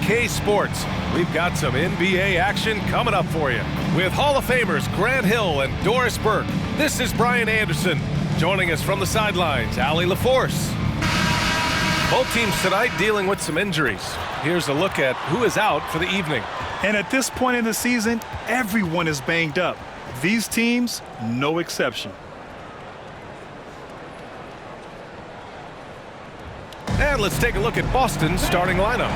2K Sports. We've got some NBA action coming up for you. With Hall of Famers Grant Hill and Doris Burke, this is Brian Anderson. Joining us from the sidelines, Allie LaForce. Both teams tonight dealing with some injuries. Here's a look at who is out for the evening. And at this point in the season, everyone is banged up. These teams, no exception. And let's take a look at Boston's starting lineup.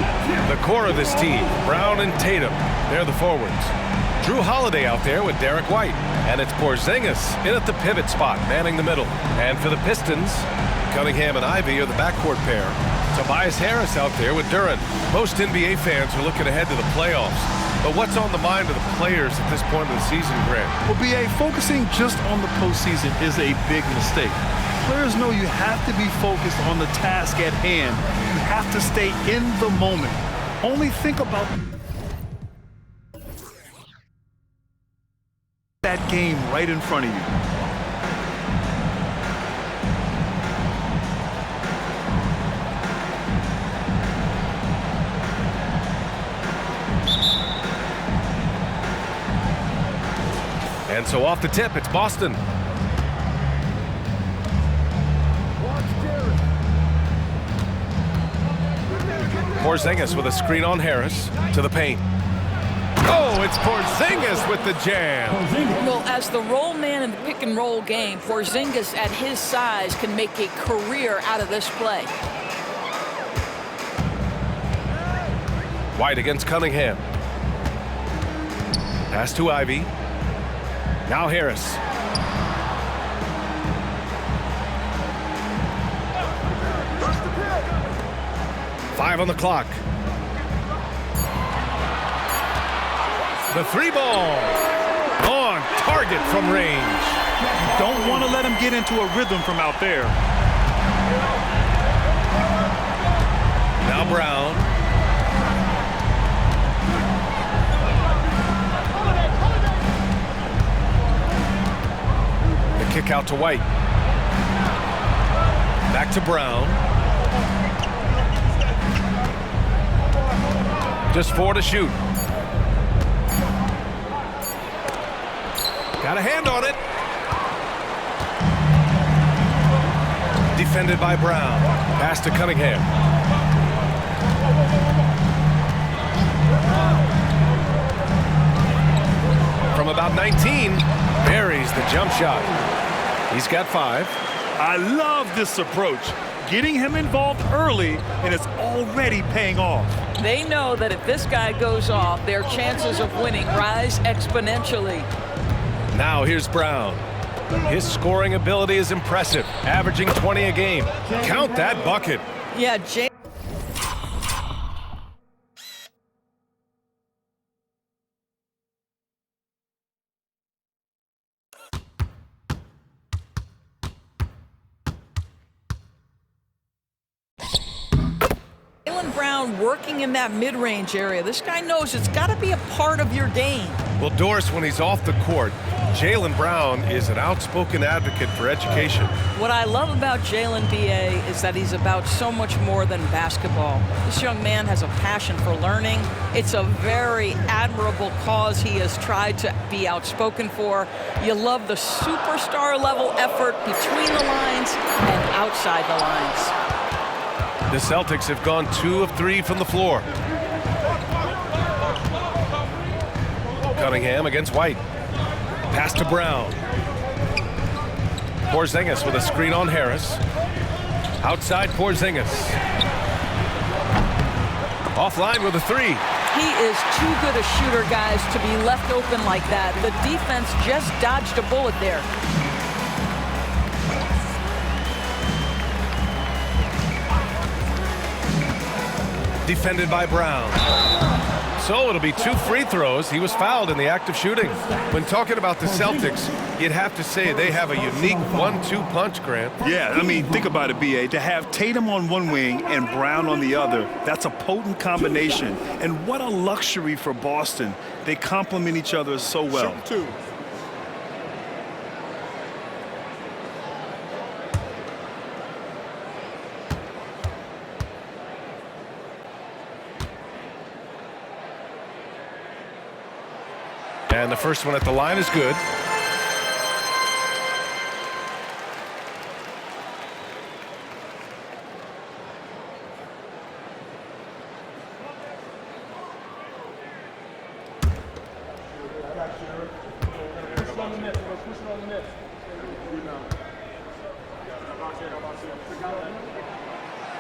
The core of this team, Brown and Tatum, they're the forwards. Drew Holiday out there with Derek White. And it's Porzingis in at the pivot spot, manning the middle. And for the Pistons, Cunningham and Ivy are the backcourt pair. Tobias Harris out there with Duren. Most NBA fans are looking ahead to the playoffs. But what's on the mind of the players at this point of the season, Grant? Well, B.A., focusing just on the postseason is a big mistake. Players know you have to be focused on the task at hand. You have to stay in the moment. Only think about that game right in front of you. And so off the tip, it's Boston. Porzingis with a screen on Harris to the paint. Oh, it's Porzingis with the jam. Well, as the roll man in the pick and roll game, Porzingis at his size can make a career out of this play. White against Cunningham. Pass to Ivy. Now Harris. Five on the clock. The three ball. On target from range. You don't want to let him get into a rhythm from out there. Now Brown. Kick out to White. Back to Brown. Just 4 to shoot. Got a hand on it. Defended by Brown. Pass to Cunningham. From about 19, buries the jump shot. He's got 5. I love this approach. Getting him involved early, and it's already paying off. They know that if this guy goes off, their chances of winning rise exponentially. Now here's Brown. His scoring ability is impressive, averaging 20 a game. Count that bucket. Yeah, Brown working in that mid-range area. This guy knows it's got to be a part of your game. Well, Doris, when he's off the court, Jaylen Brown is an outspoken advocate for education. What I love about Jaylen, B.A., is that he's about so much more than basketball. This young man has a passion for learning. It's a very admirable cause he has tried to be outspoken for. You love the superstar-level effort between the lines and outside the lines. The Celtics have gone 2 of 3 from the floor. Cunningham against White. Pass to Brown. Porzingis with a screen on Harris. Outside Porzingis. Offline with a 3. He is too good a shooter, guys, to be left open like that. The defense just dodged a bullet there. Defended by Brown. So it'll be 2 free throws. He was fouled in the act of shooting. When talking about the Celtics, you'd have to say they have a unique 1-2 punch, Grant. Yeah, I mean, think about it, B.A. To have Tatum on one wing and Brown on the other, that's a potent combination. And what a luxury for Boston. They complement each other so well. Shoot 2. And the first one at the line is good.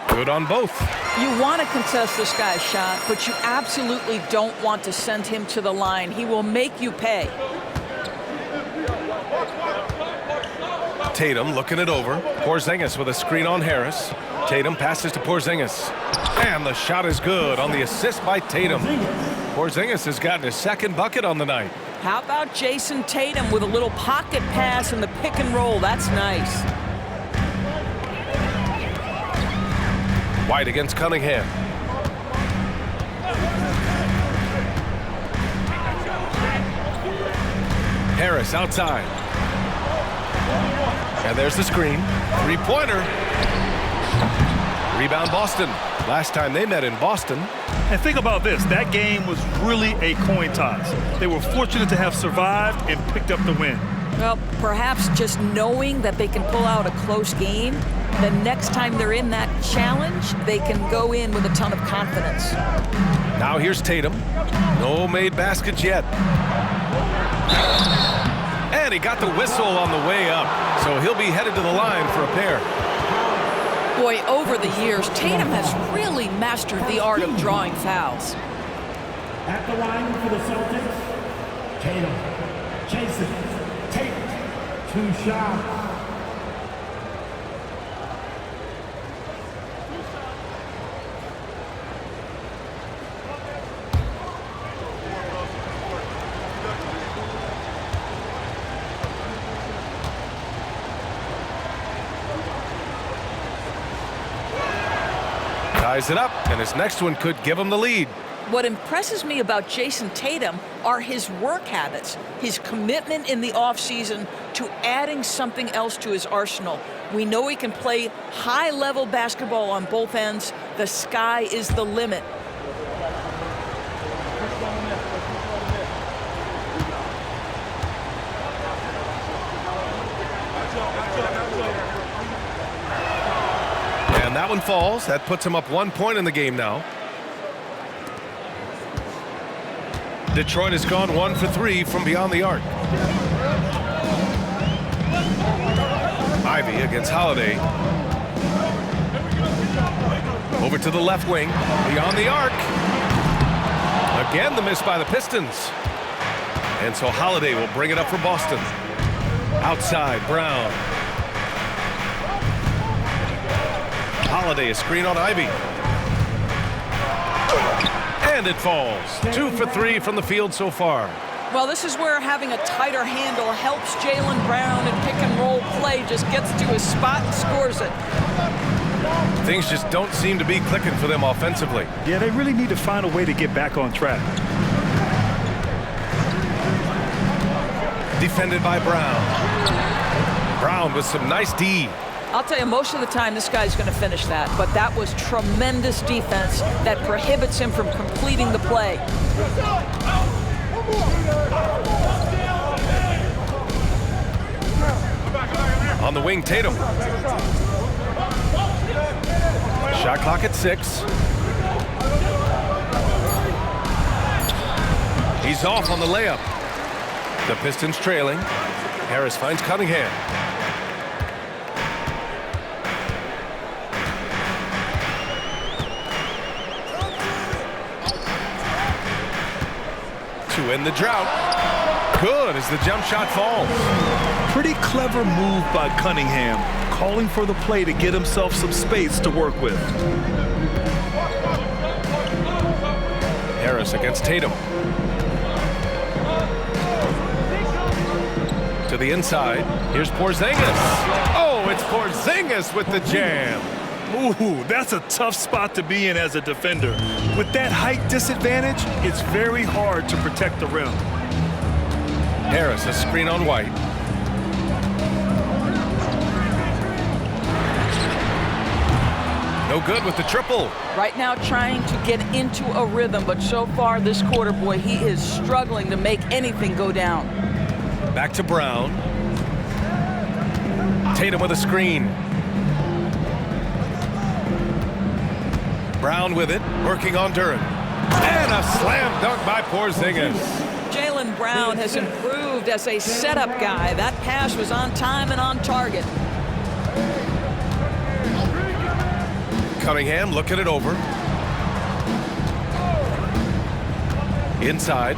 Good on both. You want to contest this guy's shot, but you absolutely don't want to send him to the line. He will make you pay. Tatum looking it over. Porzingis with a screen on Harris. Tatum passes to Porzingis. And the shot is good on the assist by Tatum. Porzingis has gotten his second bucket on the night. How about Jason Tatum with a little pocket pass in the pick and roll? That's nice. White against Cunningham. Harris outside. And there's the screen. Three-pointer. Rebound Boston. Last time they met in Boston. And think about this. That game was really a coin toss. They were fortunate to have survived and picked up the win. Well, perhaps just knowing that they can pull out a close game, the next time they're in that challenge, they can go in with a ton of confidence. Now here's Tatum. No made baskets yet. And he got the whistle on the way up, so he'll be headed to the line for a pair. Boy, over the years, Tatum has really mastered the art of drawing fouls. At the line for the Celtics, Tatum. Jason Tatum. 2 shots. Ties it up, and his next one could give him the lead. What impresses me about Jason Tatum are his work habits, his commitment in the offseason to adding something else to his arsenal. We know he can play high-level basketball on both ends. The sky is the limit. And that one falls. That puts him up 1 point in the game now. Detroit has gone 1 for 3 from beyond the arc. Ivy against Holiday. Over to the left wing. Beyond the arc. Again, the miss by the Pistons. And so Holiday will bring it up for Boston. Outside, Brown. Holiday, a screen on Ivy. And it falls. 2 for 3 from the field so far. Well, this is where having a tighter handle helps Jaylen Brown in pick and roll play. Just gets to his spot and scores it. Things just don't seem to be clicking for them offensively. Yeah, they really need to find a way to get back on track. Defended by Brown. Brown with some nice D. I'll tell you, most of the time this guy's going to finish that, but that was tremendous defense that prohibits him from completing the play. On the wing, Tatum. Shot clock at 6. He's off on the layup. The Pistons trailing. Harris finds Cunningham. To end the drought. Good as the jump shot falls. Pretty clever move by Cunningham, calling for the play to get himself some space to work with. Harris against Tatum. To the inside. Here's Porzingis. Oh, it's Porzingis with the jam. Ooh, that's a tough spot to be in as a defender. With that height disadvantage, it's very hard to protect the rim. Harris, a screen on White. No No good with the triple. Right now trying to get into a rhythm, but so far this quarter, boy, he is struggling to make anything go down. Back to Brown. Tatum with a screen. Brown with it, working on Duren. And a slam dunk by Porzingis. Jaylen Brown has improved as a setup guy. That pass was on time and on target. Cunningham looking it over. Inside.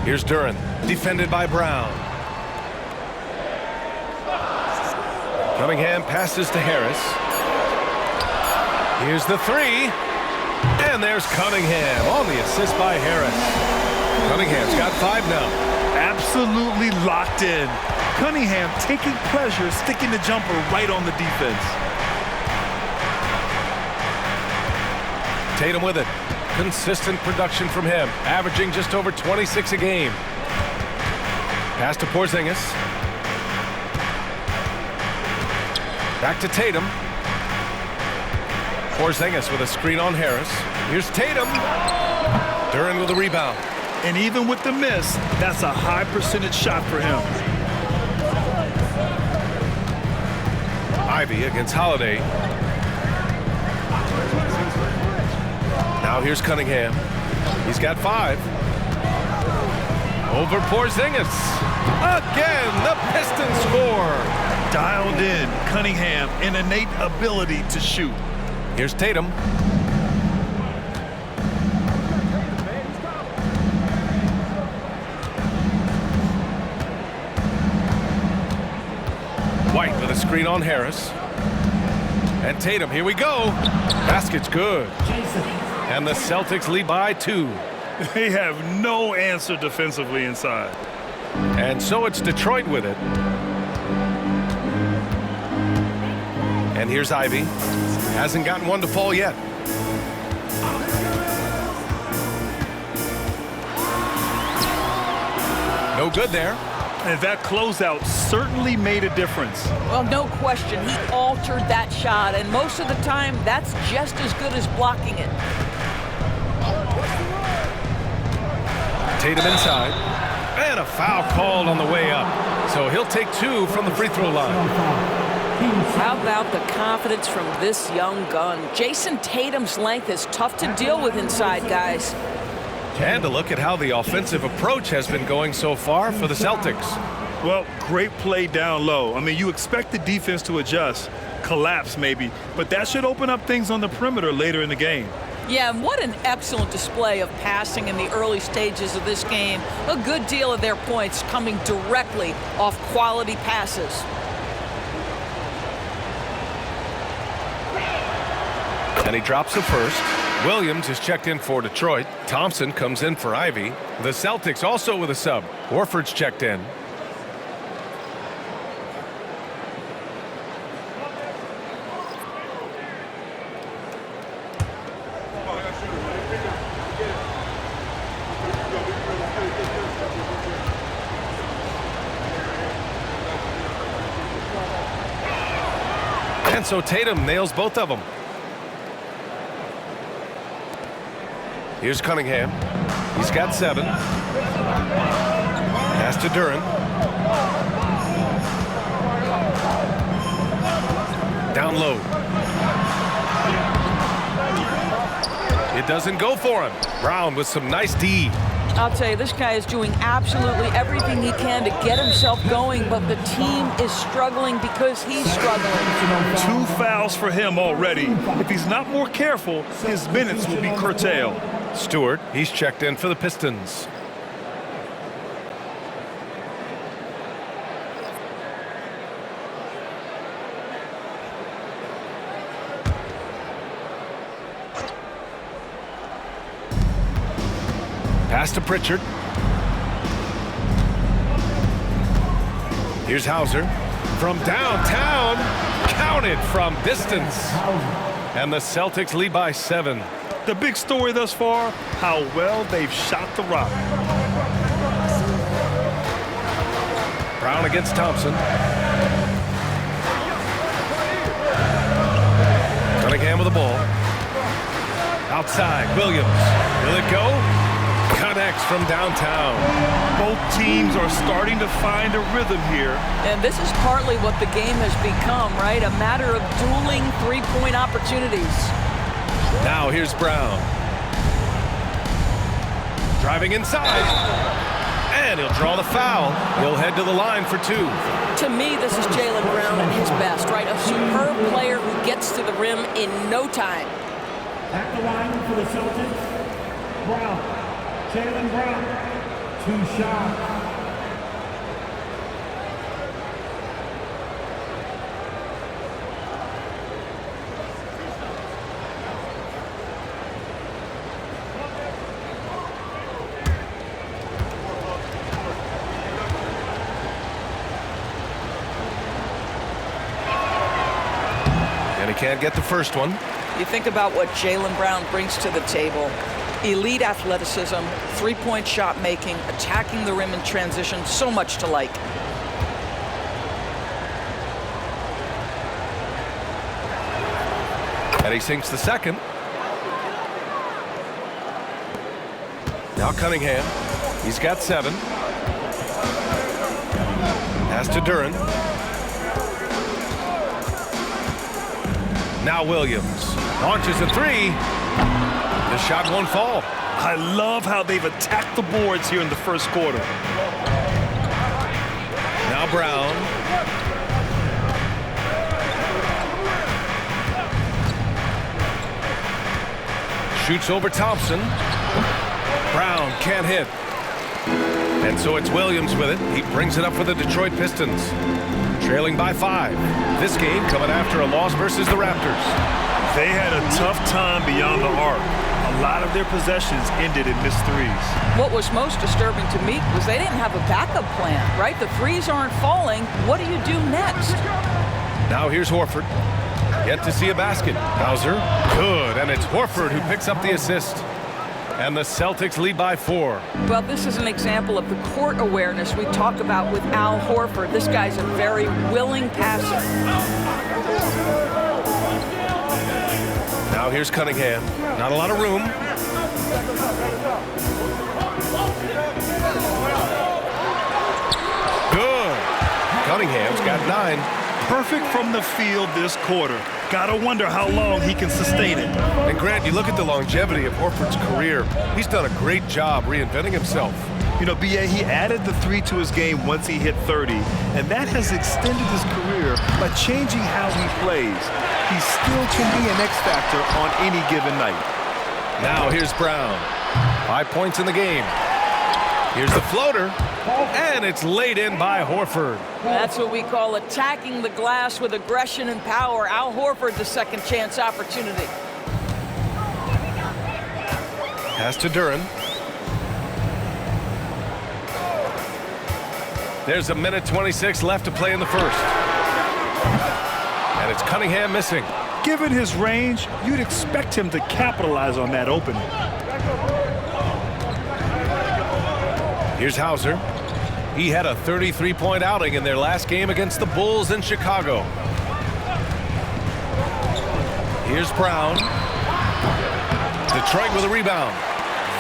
Here's Duren, defended by Brown. Cunningham passes to Harris. Here's the three. And there's Cunningham on the assist by Harris. Cunningham's got 5 now. Absolutely locked in. Cunningham taking pleasure sticking the jumper right on the defense. Tatum with it. Consistent production from him, averaging just over 26 a game. Pass to Porzingis. Back to Tatum. Porzingis with a screen on Harris. Here's Tatum. Duren with a rebound. And even with the miss, that's a high percentage shot for him. Ivy against Holiday. Now here's Cunningham. He's got 5. Over Porzingis. Again, the Pistons score. Dialed in, Cunningham, an innate ability to shoot. Here's Tatum. White with a screen on Harris. And Tatum, here we go. Basket's good. And the Celtics lead by 2. They have no answer defensively inside. And so it's Detroit with it. And here's Ivy. Hasn't gotten one to fall yet. No good there. And that closeout certainly made a difference. Well, no question, he altered that shot, and most of the time, that's just as good as blocking it. Tatum inside. And a foul called on the way up. So he'll take 2 from the free throw line. How about the confidence from this young gun? Jason Tatum's length is tough to deal with inside, guys. And a look at how the offensive approach has been going so far for the Celtics. Well, great play down low. I mean, you expect the defense to adjust, collapse maybe, but that should open up things on the perimeter later in the game. Yeah, and what an excellent display of passing in the early stages of this game. A good deal of their points coming directly off quality passes. And he drops the first. Williams is checked in for Detroit. Thompson comes in for Ivy. The Celtics also with a sub. Horford's checked in. And so Tatum nails both of them. Here's Cunningham. He's got 7. Pass to Duren. Down low. It doesn't go for him. Brown with some nice D. I'll tell you, this guy is doing absolutely everything he can to get himself going, but the team is struggling because he's struggling. 2 fouls for him already. If he's not more careful, his minutes will be curtailed. Stewart, he's checked in for the Pistons. Pass to Pritchard. Here's Hauser from downtown. Counted from distance. And the Celtics lead by 7. The big story thus far, how well they've shot the rock. Brown against Thompson. Cunningham with the ball. Outside, Williams. Will it go? Connects from downtown. Both teams are starting to find a rhythm here. And this is partly what the game has become, right? A matter of dueling three-point opportunities. Now here's Brown. Driving inside. And he'll draw the foul. He'll head to the line for two. To me, this is Jaylen Brown at his best, right? A superb player who gets to the rim in no time. At the line for the Celtics, Brown. Jaylen Brown, 2 shots. And he can't get the first one. You think about what Jaylen Brown brings to the table. Elite athleticism, three-point shot making, attacking the rim in transition, so much to like. And he sinks the second. Now Cunningham. He's got 7. Pass to Duren. Now Williams launches a 3. The shot won't fall. I love how they've attacked the boards here in the first quarter. Now Brown. Shoots over Thompson. Brown can't hit. And so it's Williams with it. He brings it up for the Detroit Pistons. Trailing by 5. This game coming after a loss versus the Raptors. They had a tough time beyond the arc. A lot of their possessions ended in missed threes. What was most disturbing to me was they didn't have a backup plan, right? The threes aren't falling. What do you do next? Now here's Horford. Yet to see a basket. Hauser. Good. And it's Horford who picks up the assist. And the Celtics lead by 4. Well, this is an example of the court awareness we talk about with Al Horford. This guy's a very willing passer. Now here's Cunningham. Not a lot of room. Good. Cunningham's got 9. Perfect from the field this quarter. Gotta wonder how long he can sustain it. And Grant, you look at the longevity of Horford's career. He's done a great job reinventing himself. You know, B.A., he added the 3 to his game once he hit 30, and that has extended his career by changing how he plays. He still can be an X factor on any given night. Now here's Brown. 5 points in the game. Here's the floater, and it's laid in by Horford. That's what we call attacking the glass with aggression and power. Al Horford, the second chance opportunity. Pass to Duren. There's 1:26 left to play in the first. And it's Cunningham missing. Given his range, you'd expect him to capitalize on that opening. Here's Hauser. He had a 33-point outing in their last game against the Bulls in Chicago. Here's Brown. Detroit with a rebound.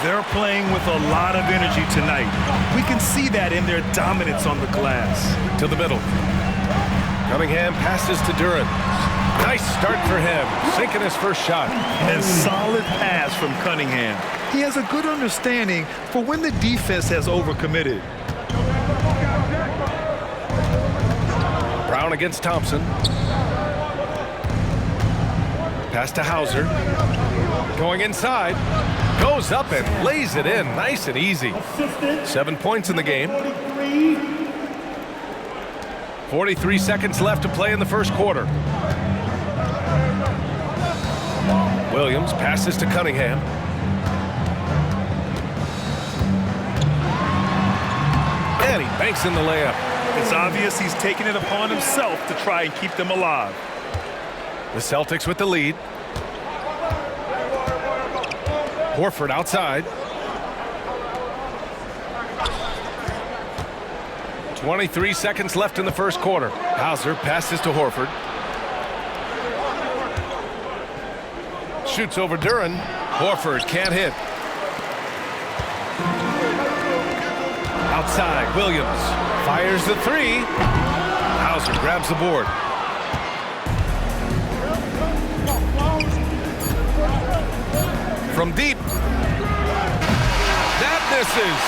They're playing with a lot of energy tonight. We can see that in their dominance on the glass. To the middle. Cunningham passes to Duren. Nice start for him, sinking his first shot. And solid pass from Cunningham. He has a good understanding for when the defense has overcommitted. Brown against Thompson. Pass to Hauser. Going inside. Goes up and lays it in. Nice and easy. 7 points in the game. 43 seconds left to play in the first quarter. Williams passes to Cunningham. And he banks in the layup. It's obvious he's taking it upon himself to try and keep them alive. The Celtics with the lead. Horford outside. 23 seconds left in the first quarter. Hauser passes to Horford. shoots over Duran. Horford can't hit. Outside, Williams fires the three. Hauser grabs the board. From deep. That misses.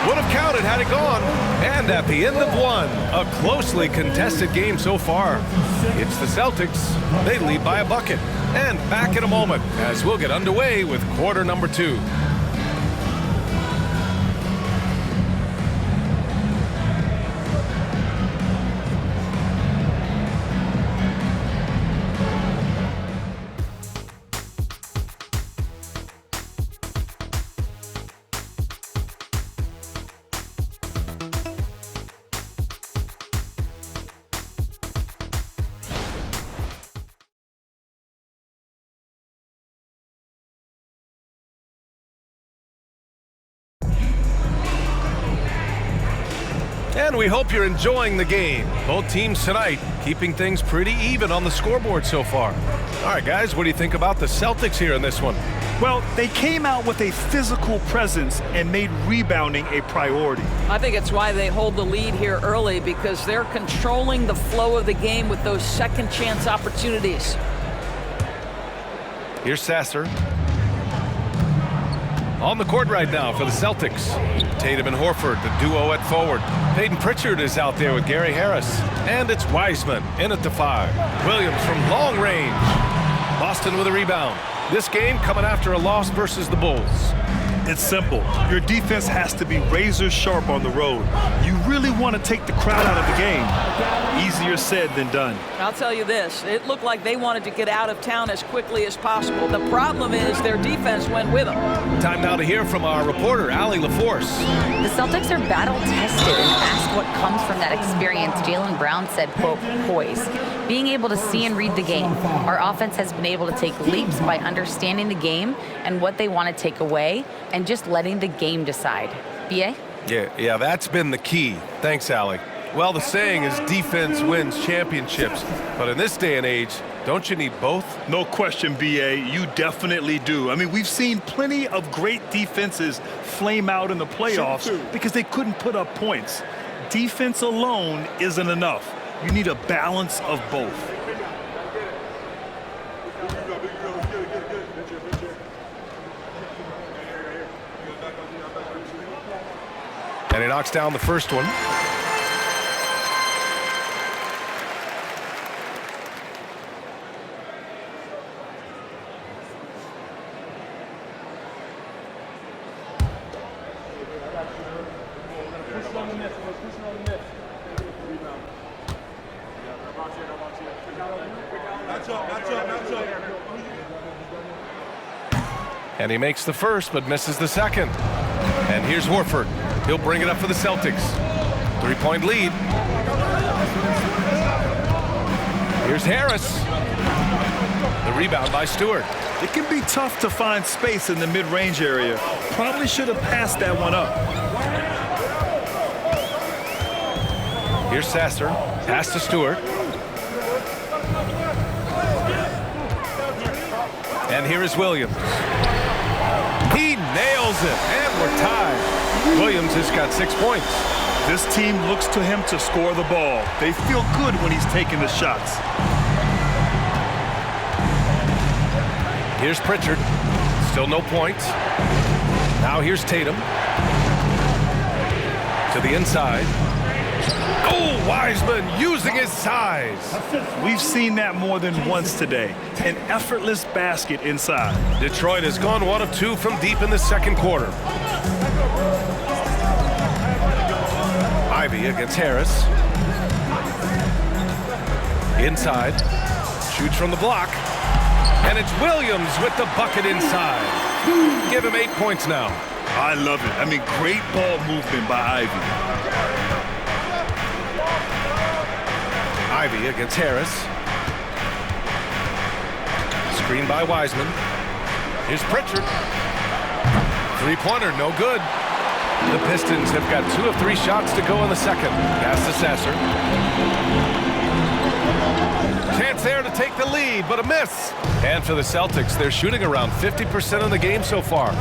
Would have counted had it gone. And at the end of one, a closely contested game so far. It's the Celtics. They lead by a bucket. And back in a moment as we'll get underway with quarter number 2. And we hope you're enjoying the game. Both teams tonight keeping things pretty even on the scoreboard so far. All right, guys, what do you think about the Celtics here in this one? Well, they came out with a physical presence and made rebounding a priority. I think it's why they hold the lead here early, because they're controlling the flow of the game with those second chance opportunities. Here's Sasser. On the court right now for the Celtics. Tatum and Horford, the duo at forward. Peyton Pritchard is out there with Gary Harris. And it's Wiseman in at the 5. Williams from long range. Boston with a rebound. This game coming after a loss versus the Bulls. It's simple. Your defense has to be razor sharp on the road. You really want to take the crowd out of the game. Easier said than done. I'll tell you this, it looked like they wanted to get out of town as quickly as possible. The problem is their defense went with them. Time now to hear from our reporter, Allie LaForce. The Celtics are battle-tested, and asked what comes from that experience, Jaylen Brown said, quote, poise. Being able to see and read the game. Our offense has been able to take leaps by understanding the game and what they want to take away and just letting the game decide. B.A.? Yeah, that's been the key. Thanks, Allie. Well, the saying is defense wins championships. But in this day and age, don't you need both? No question, B.A. You definitely do. I mean, we've seen plenty of great defenses flame out in the playoffs because they couldn't put up points. Defense alone isn't enough. You need a balance of both. And he knocks down the first one. And he makes the first, but misses the second. And here's Horford. He'll bring it up for the Celtics. 3-point lead. Here's Harris. The rebound by Stewart. It can be tough to find space in the mid-range area. Probably should have passed that one up. Here's Sasser. Pass to Stewart. And here is Williams. He nails it, and we're tied. Williams has got 6 points. This team looks to him to score the ball. They feel good when he's taking the shots. Here's Pritchard. Still no points. Now here's Tatum. To the inside. Oh, Wiseman using his size. We've seen that more than once today. An effortless basket inside. Detroit has gone 1 of 2 from deep in the second quarter. Ivy against Harris. Inside. Shoots from the block. And it's Williams with the bucket inside. Give him 8 points now. I love it. I mean, great ball movement by Ivy. Ivy against Harris. Screen by Wiseman. Here's Pritchard. 3-pointer, no good. The Pistons have got 2 of 3 shots to go in the second. Pass to Sasser. Chance there to take the lead, but a miss. And for the Celtics, they're shooting around 50% in the game so far.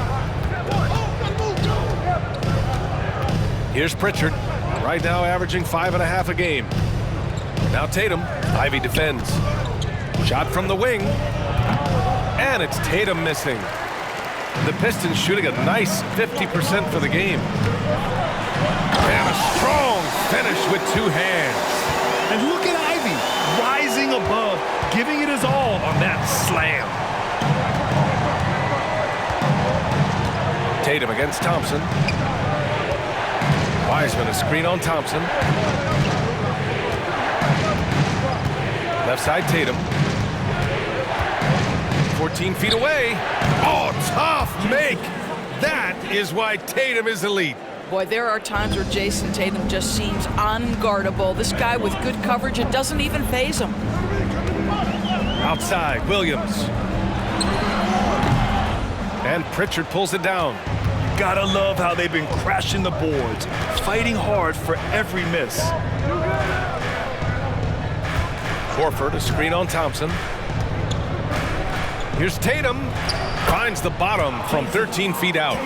Here's Pritchard, right now averaging 5.5 a game. Now Tatum. Ivy defends. Shot from the wing. And it's Tatum missing. The Pistons shooting a nice 50% for the game. And a strong finish with 2 hands. And look at Ivy rising above, giving it his all on that slam. Tatum against Thompson. Wiseman a screen on Thompson. Left side Tatum. 14 feet away. Oh, tough make. That is why Tatum is elite. Boy, there are times where Jason Tatum just seems unguardable. This guy with good coverage, it doesn't even faze him. Outside, Williams. And Pritchard pulls it down. Gotta love how they've been crashing the boards, fighting hard for every miss. Horford a screen on Thompson. Here's Tatum. Finds the bottom from 13 feet out.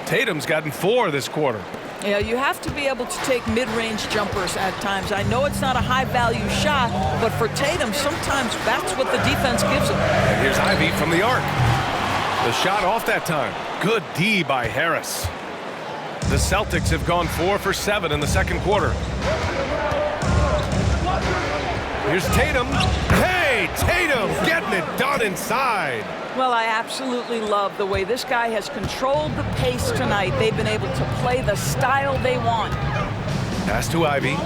Tatum's gotten 4 this quarter. Yeah, you have to be able to take mid-range jumpers at times. I know it's not a high-value shot, but for Tatum, sometimes that's what the defense gives him. And here's Ivy from the arc. The shot off that time. Good D by Harris. The Celtics have gone 4 for 7 in the second quarter. Here's Tatum. Hey, Tatum getting it done inside. Well, I absolutely love the way this guy has controlled the pace tonight. They've been able to play the style they want. Pass to Ivy.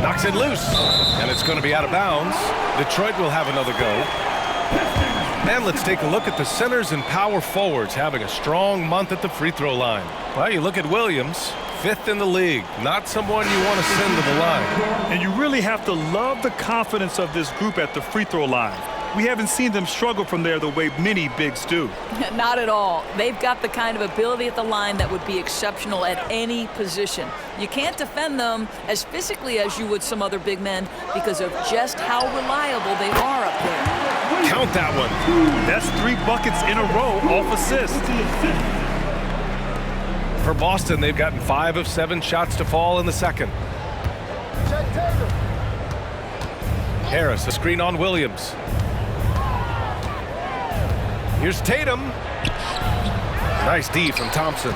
Knocks it loose, and it's going to be out of bounds. Detroit will have another go. And let's take a look at the centers and power forwards having a strong month at the free throw line. Well, you look at Williams, 5th in the league. Not someone you want to send to the line. And you really have to love the confidence of this group at the free throw line. We haven't seen them struggle from there the way many bigs do. Not at all. They've got the kind of ability at the line that would be exceptional at any position. You can't defend them as physically as you would some other big men because of just how reliable they are up there. Count that one. That's 3 buckets in a row off assist. For Boston, they've gotten 5 of 7 shots to fall in the second. Harris, a screen on Williams. Here's Tatum. Nice D from Thompson.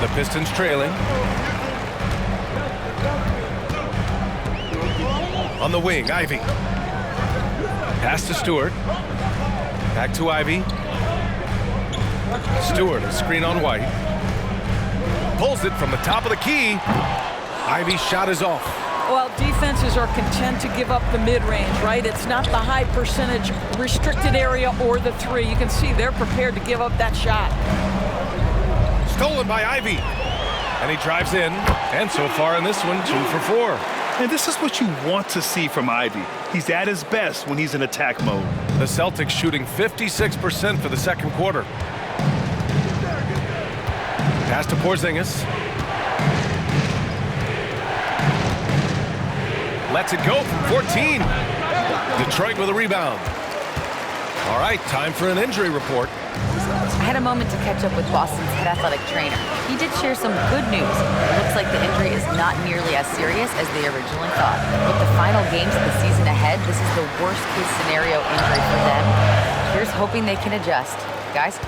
The Pistons trailing. On the wing, Ivy. Pass to Stewart. Back to Ivy. Stewart, a screen on White. Pulls it from the top of the key. Ivy's shot is off. Well, defenses are content to give up the mid-range, right? It's not the high percentage restricted area or the 3. You can see they're prepared to give up that shot. Stolen by Ivy. And he drives in. And so far in this one, 2 for 4. And this is what you want to see from Ivy. He's at his best when he's in attack mode. The Celtics shooting 56% for the second quarter. Pass to Porzingis. Lets it go from 14. Detroit with a rebound. All right, time for an injury report. I had a moment to catch up with Boston's head athletic trainer. He did share some good news. It looks like the injury is not nearly as serious as they originally thought. With the final games of the season ahead, this is the worst-case scenario injury for them. Here's hoping they can adjust. Guys?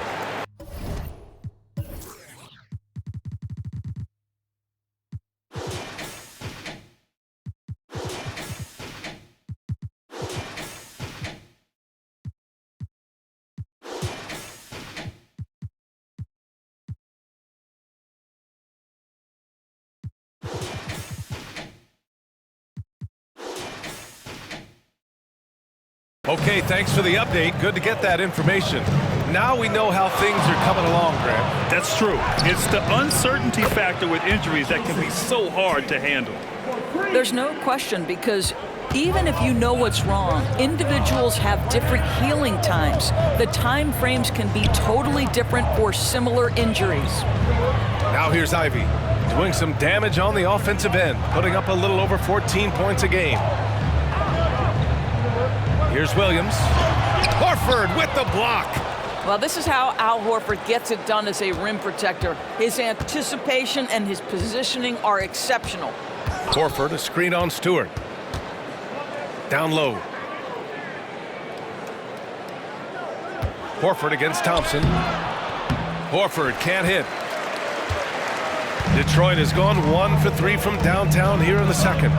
Okay, thanks for the update. Good to get that information. Now we know how things are coming along, Grant. That's true. It's the uncertainty factor with injuries that can be so hard to handle. There's no question, because even if you know what's wrong, individuals have different healing times. The time frames can be totally different for similar injuries. Now here's Ivy, doing some damage on the offensive end, putting up a little over 14 points a game. Here's Williams. Horford with the block. Well, this is how Al Horford gets it done as a rim protector. His anticipation and his positioning are exceptional. Horford, a screen on Stewart. Down low. Horford against Thompson. Horford can't hit. Detroit has gone 1 for 3 from downtown here in the second.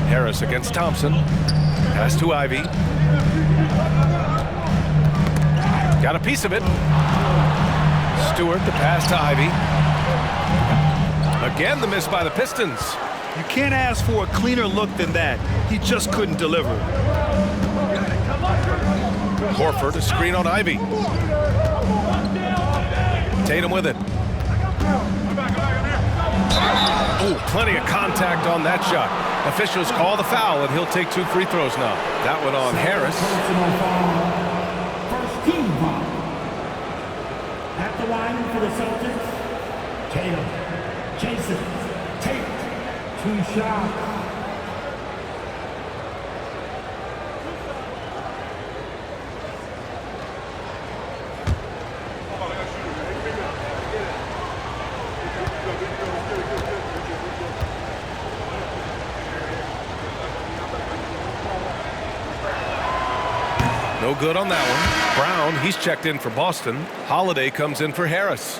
Harris against Thompson. Pass to Ivy. Got a piece of it. Stewart, the pass to Ivy. Again, the miss by the Pistons. You can't ask for a cleaner look than that. He just couldn't deliver. Horford, a screen on Ivy. Tatum with it. Oh, plenty of contact on that shot. Officials call the foul, and he'll take 2 free throws now. That one on Harris. First team foul. At the line for the Celtics, Tatum. Chases. Tate. 2 shots. No good on that one. Brown, he's checked in for Boston. Holiday comes in for Harris.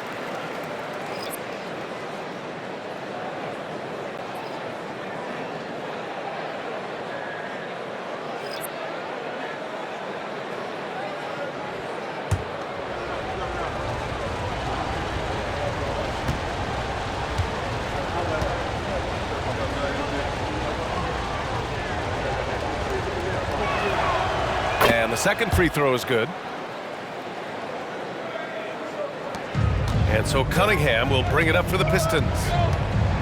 And the second free throw is good. And so Cunningham will bring it up for the Pistons.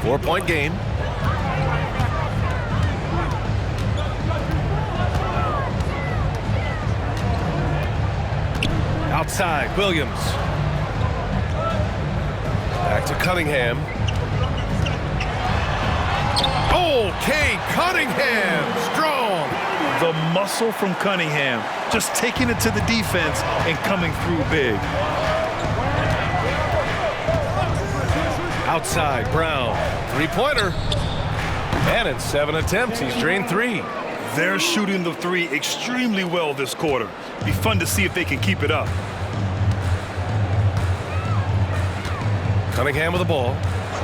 4-point game. Outside, Williams. Back to Cunningham. Okay, Cunningham, strong. The muscle from Cunningham, just taking it to the defense and coming through big. Outside, Brown, 3-pointer. And in 7 attempts, he's drained 3. They're shooting the 3 extremely well this quarter. Be fun to see if they can keep it up. Cunningham with the ball.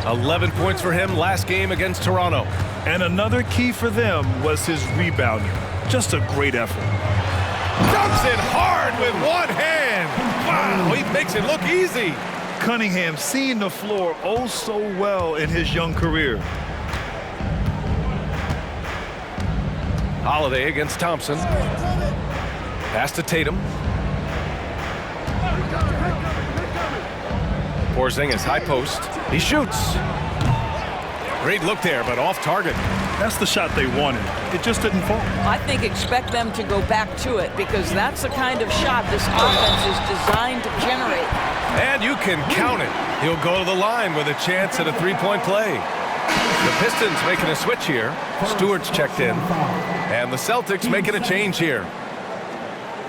11 points for him last game against Toronto. And another key for them was his rebounding. Just a great effort. Dumps it hard with one hand. Wow, he makes it look easy. Cunningham seeing the floor oh so well in his young career. Holiday against Thompson. Pass to Tatum. Porzingis, high post. He shoots. Great look there, but off target. That's the shot they wanted. It just didn't fall. I think expect them to go back to it because that's the kind of shot this offense is designed to generate. And you can count it. He'll go to the line with a chance at a 3-point play. The Pistons making a switch here. Stewart's checked in. And the Celtics making a change here.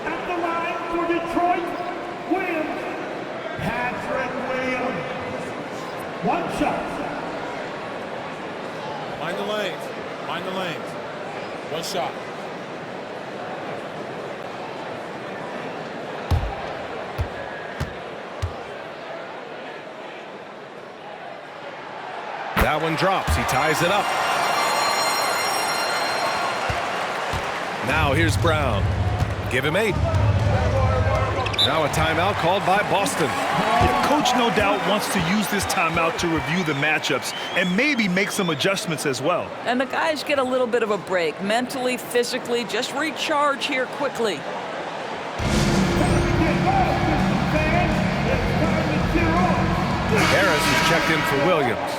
At the line for Detroit, Williams. Patrick Williams. 1 shot. Mind the lanes. Mind the lanes. 1 shot. That one drops. He ties it up. Now here's Brown. Give him 8. Now a timeout called by Boston. The coach no doubt wants to use this timeout to review the matchups and maybe make some adjustments as well. And the guys get a little bit of a break, mentally, physically, just recharge here quickly. Harris is checked in for Williams.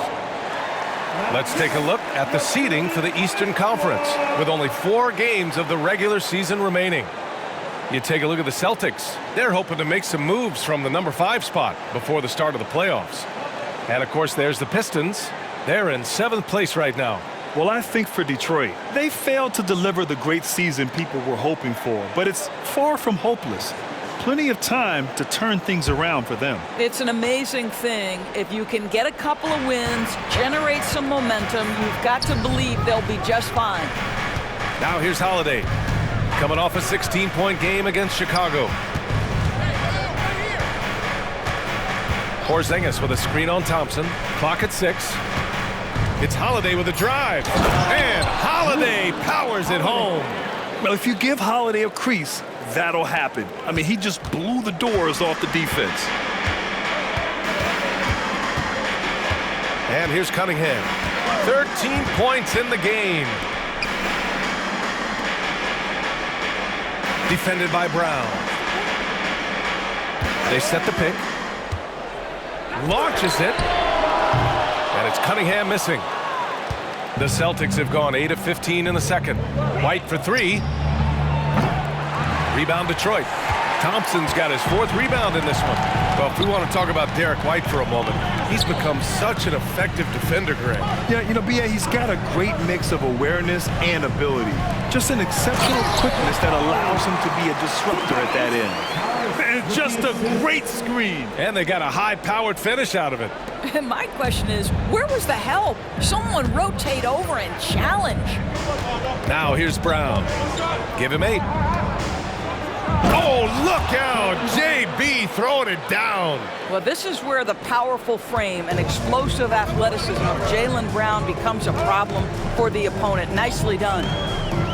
Let's take a look at the seeding for the Eastern Conference with only 4 games of the regular season remaining. You take a look at the Celtics. They're hoping to make some moves from the number 5 spot before the start of the playoffs. And, of course, there's the Pistons. They're in 7th place right now. Well, I think for Detroit, they failed to deliver the great season people were hoping for, but it's far from hopeless. Plenty of time to turn things around for them. It's an amazing thing. If you can get a couple of wins, generate some momentum, you've got to believe they'll be just fine. Now here's Holiday, coming off a 16-point game against Chicago. Porzingis with a screen on Thompson. Clock at 6. It's Holiday with a drive. And Holiday powers it home. Well, if you give Holiday a crease, that'll happen. I mean, he just blew the doors off the defense. And here's Cunningham. 13 points in the game. Defended by Brown. They set the pick. Launches it. And it's Cunningham missing. The Celtics have gone 8 of 15 in the second. White for 3. Rebound Detroit. Thompson's got his 4th rebound in this one. Well, if we want to talk about Derek White for a moment, he's become such an effective defender, Greg. Yeah, you know, B.A., he's got a great mix of awareness and ability. Just an exceptional quickness that allows him to be a disruptor at that end. And just a great screen. And they got a high-powered finish out of it. And my question is, where was the help? Someone rotate over and challenge. Now here's Brown. Give him 8. Oh, look out! JB throwing it down. Well, this is where the powerful frame and explosive athleticism of Jaylen Brown becomes a problem for the opponent. Nicely done.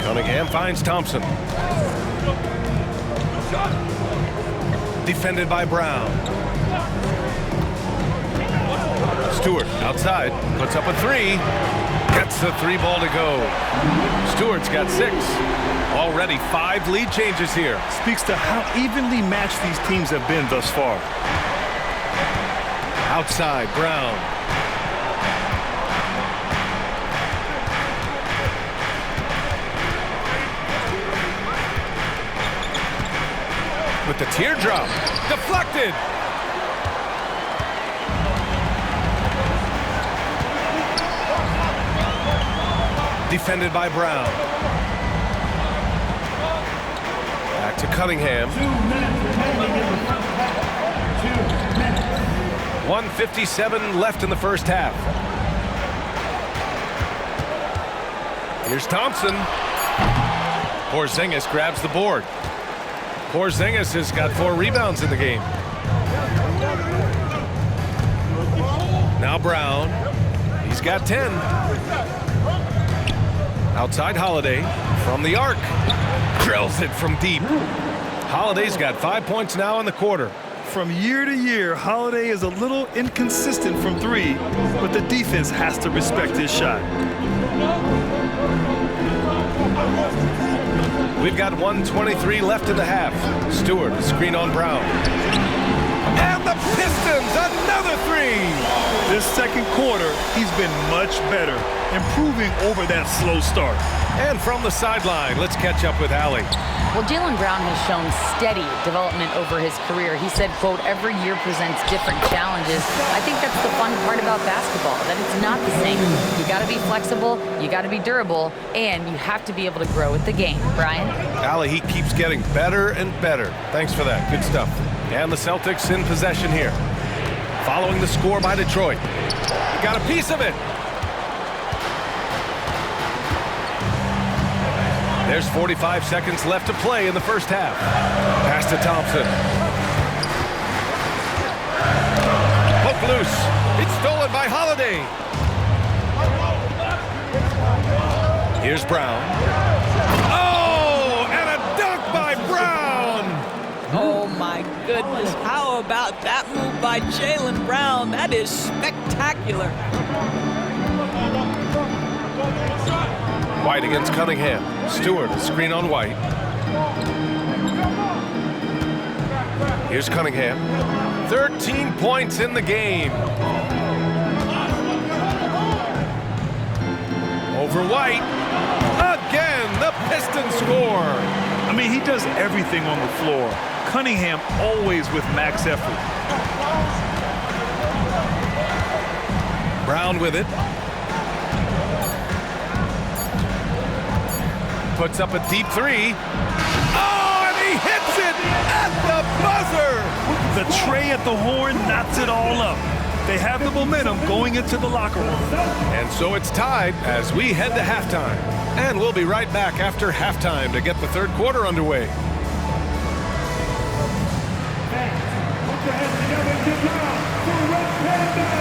Cunningham finds Thompson. Defended by Brown. Stewart outside, puts up a 3. Gets the 3 ball to go. Stewart's got 6. Already 5 lead changes here. Speaks to how evenly matched these teams have been thus far. Outside, Brown. With the teardrop. Deflected. Defended by Brown. Back to Cunningham. 1:57 left in the first half. Here's Thompson. Porzingis grabs the board. Porzingis has got 4 rebounds in the game. Now Brown. He's got 10. Outside Holiday from the arc. Drills it from deep. Holiday's got 5 points now in the quarter. From year to year, Holiday is a little inconsistent from 3, but the defense has to respect his shot. We've got 1:23 left in the half. Stewart, screen on Brown. And the Pistons, another 3! This second quarter, he's been much better, improving over that slow start. And from the sideline, let's catch up with Allie. Well, Jaylen Brown has shown steady development over his career. He said, quote, every year presents different challenges. I think that's the fun part about basketball, that it's not the same. You got to be flexible, you got to be durable, and you have to be able to grow with the game. Brian? Allie, he keeps getting better and better. Thanks for that. Good stuff. And the Celtics in possession here. Following the score by Detroit. Got a piece of it. There's 45 seconds left to play in the first half. Pass to Thompson. Hook loose. It's stolen by Holiday. Here's Brown. Oh, and a dunk by Brown. Oh, my goodness. How about that move by Jaylen Brown? That is spectacular. White against Cunningham. Stewart, a screen on White. Here's Cunningham. 13 points in the game. Over White. Again, the the Pistons score. I mean, he does everything on the floor. Cunningham always with max effort. Brown with it. Puts up a deep three. Oh, and he hits it at the buzzer. The tray at the horn knots it all up. They have the momentum going into the locker room. And so it's tied as we head to halftime. And we'll be right back after halftime to get the third quarter underway. Put your hands together and get down for Red Panda!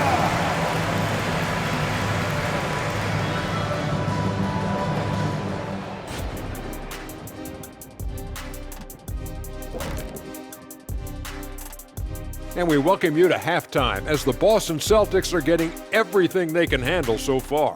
And we welcome you to halftime as the Boston Celtics are getting everything they can handle so far.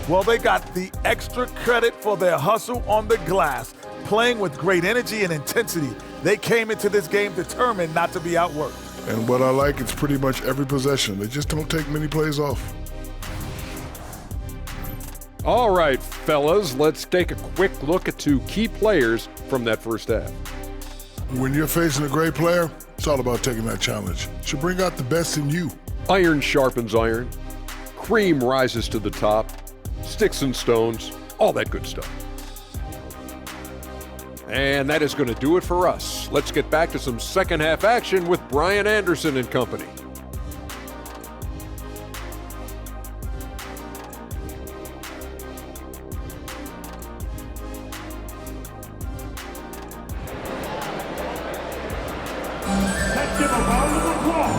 Well, they got the extra credit for their hustle on the glass, playing with great energy and intensity. They came into this game determined not to be outworked. And what I like, it's pretty much every possession. They just don't take many plays off. All right, fellas, let's take a quick look at two key players from that first half. When you're facing a great player, it's all about taking that challenge. Should bring out the best in you. Iron sharpens iron. Cream rises to the top. Sticks and stones. All that good stuff. And that is going to do it for us. Let's get back to some second half action with Brian Anderson and company.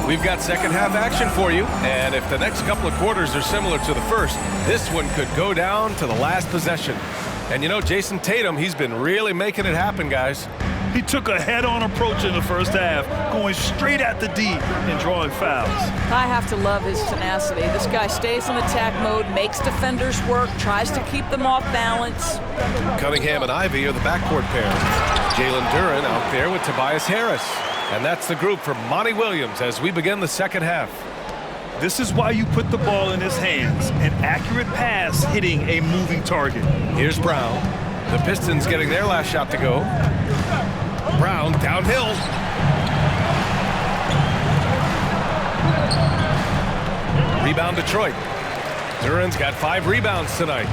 We've got second half action for you, and if the next couple of quarters are similar to the first, this one could go down to the last possession. And you know, Jason Tatum, he's been really making it happen, guys. He took a head-on approach in the first half, going straight at the D and drawing fouls. I have to love his tenacity. This guy stays in attack mode, makes defenders work, tries to keep them off balance. Cunningham and Ivy are the backcourt pair. Jalen Duren out there with Tobias Harris. And that's the group for Monty Williams as we begin the second half. This is why you put the ball in his hands. An accurate pass hitting a moving target. Here's Brown. The Pistons getting their last shot to go. Brown downhill. Rebound Detroit. Duren's got 5 rebounds tonight.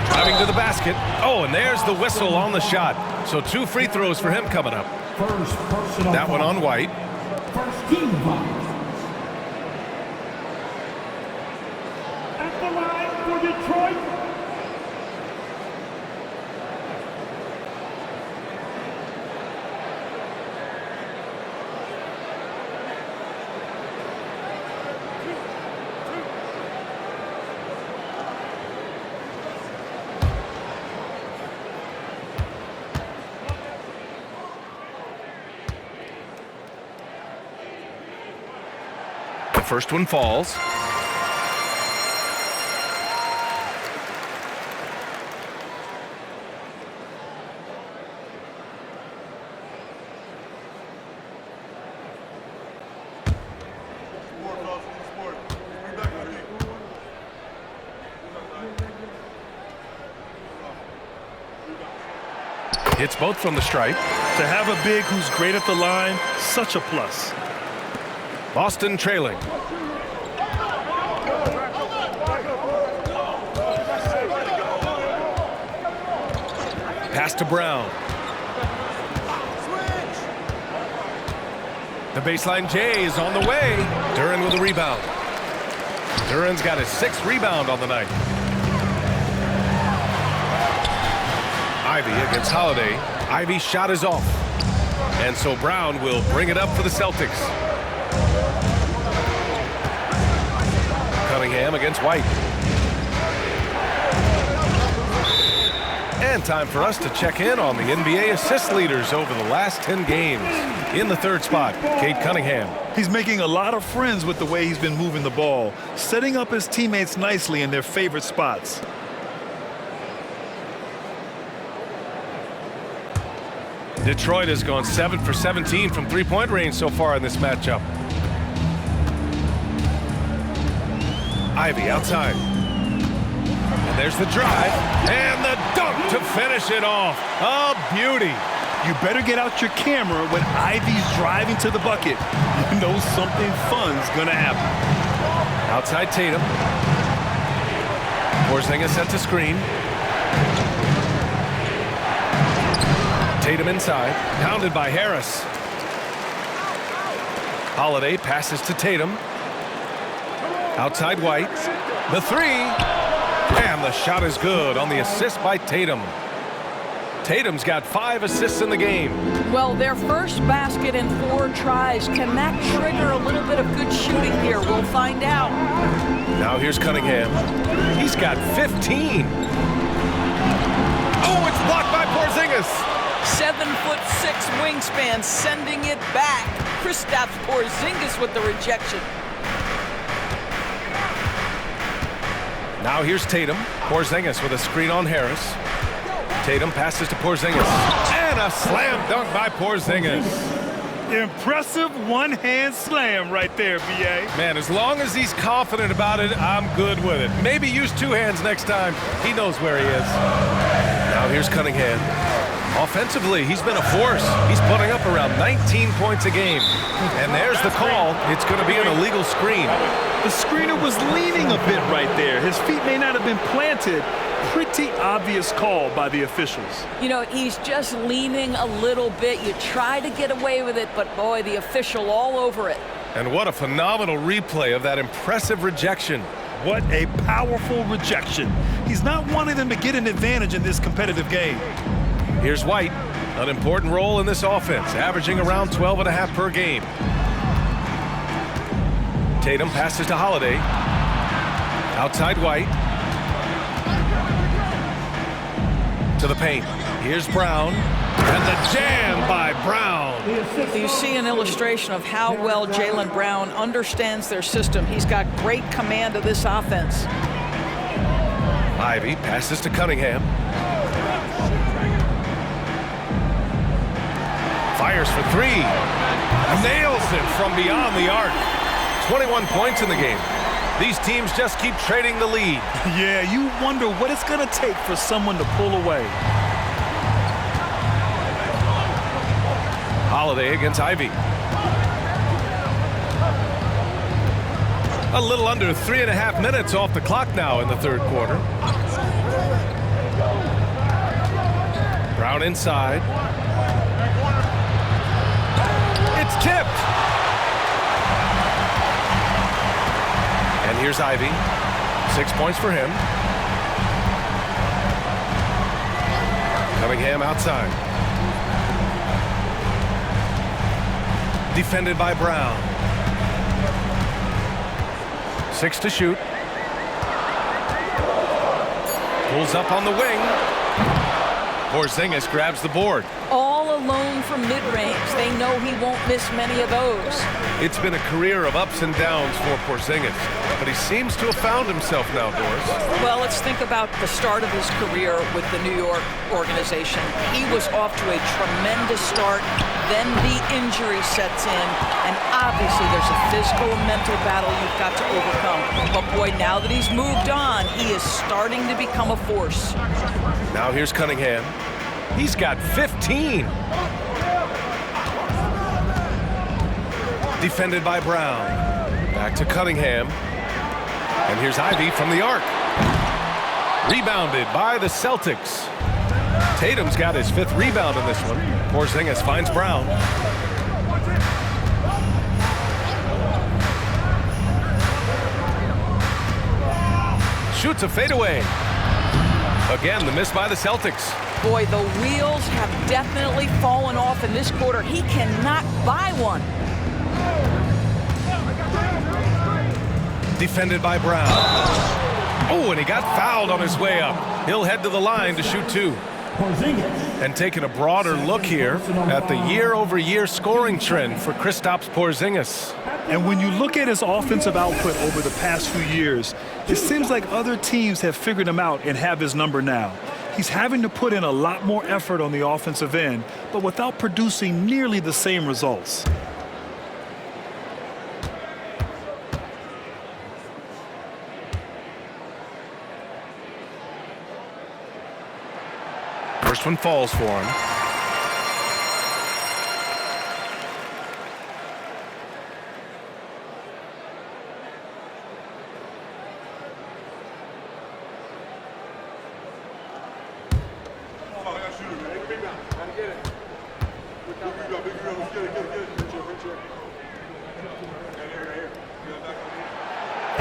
Driving to the basket. Oh, and there's the whistle on the shot. So 2 free throws for him coming up. That one on White. First team foul. At the line for Detroit. First one falls. Hits both from the stripe. To have a big who's great at the line, such a plus. Boston trailing. Pass to Brown. The baseline J is on the way. Duren with a rebound. Duren's got his 6th rebound on the night. Ivy against Holiday. Ivy's shot is off. And so Brown will bring it up for the Celtics. Cunningham against White. And time for us to check in on the NBA assist leaders over the last 10 games. In the 3rd spot, Cade Cunningham. He's making a lot of friends with the way he's been moving the ball, setting up his teammates nicely in their favorite spots. Detroit has gone 7 for 17 from three-point range so far in this matchup. Ivy outside. There's the drive and the dunk to finish it off. A beauty. You better get out your camera when Ivy's driving to the bucket. You know something fun's gonna happen. Outside Tatum. Porzingis sets a screen. Tatum inside, pounded by Harris. Holiday passes to Tatum. Outside White. The three. And the shot is good on the assist by Tatum. Tatum's got 5 assists in the game. Well, their first basket in 4 tries. Can that trigger a little bit of good shooting here? We'll find out. Now here's Cunningham. He's got 15. Oh, it's blocked by Porzingis. 7'6" wingspan, sending it back. Kristaps Porzingis with the rejection. Now here's Tatum. Porzingis with a screen on Harris. Tatum passes to Porzingis. And a slam dunk by Porzingis. Impressive one-hand slam right there, B.A. Man, as long as he's confident about it, I'm good with it. Maybe use 2 hands next time. He knows where he is. Now here's Cunningham. Offensively, he's been a force. He's putting up around 19 points a game. And there's the call. It's going to be an illegal screen. The screener was leaning a bit right there. His feet may not have been planted. Pretty obvious call by the officials. You know, he's just leaning a little bit. You try to get away with it, but boy, the official all over it. And what a phenomenal replay of that impressive rejection. What a powerful rejection. He's not wanting them to get an advantage in this competitive game. Here's White, an important role in this offense, averaging around 12.5 per game. Tatum passes to Holiday. Outside White. To the paint. Here's Brown. And the jam by Brown. You see an illustration of how well Jaylen Brown understands their system. He's got great command of this offense. Ivy passes to Cunningham. Fires for 3. Nails it from beyond the arc. 21 points in the game. These teams just keep trading the lead. Yeah, you wonder what it's going to take for someone to pull away. Holiday against Ivy. A little under 3.5 minutes off the clock now in the 3rd quarter. Brown inside. It's tipped. And here's Ivy. 6 points for him. Cunningham outside. Defended by Brown. 6 to shoot. Pulls up on the wing. Porzingis grabs the board. All alone from mid-range. They know he won't miss many of those. It's been a career of ups and downs for Porzingis, but he seems to have found himself now, Doris. Well, let's think about the start of his career with the New York organization. He was off to a tremendous start. Then the injury sets in, and obviously there's a physical and mental battle you've got to overcome. But boy, now that he's moved on, he is starting to become a force. Now here's Cunningham. He's got 15. Defended by Brown. Back to Cunningham. And here's Ivy from the arc. Rebounded by the Celtics. Tatum's got his 5th rebound in this one. Porzingis finds Brown. Shoots a fadeaway. Again, the miss by the Celtics. Boy, the wheels have definitely fallen off in this quarter. He cannot buy one. Defended by Brown. Oh, and he got fouled on his way up. He'll head to the line to shoot 2. And taking a broader look here at the year-over-year scoring trend for Kristaps Porzingis. And when you look at his offensive output over the past few years, it seems like other teams have figured him out and have his number now. He's having to put in a lot more effort on the offensive end, but without producing nearly the same results. First one falls for him.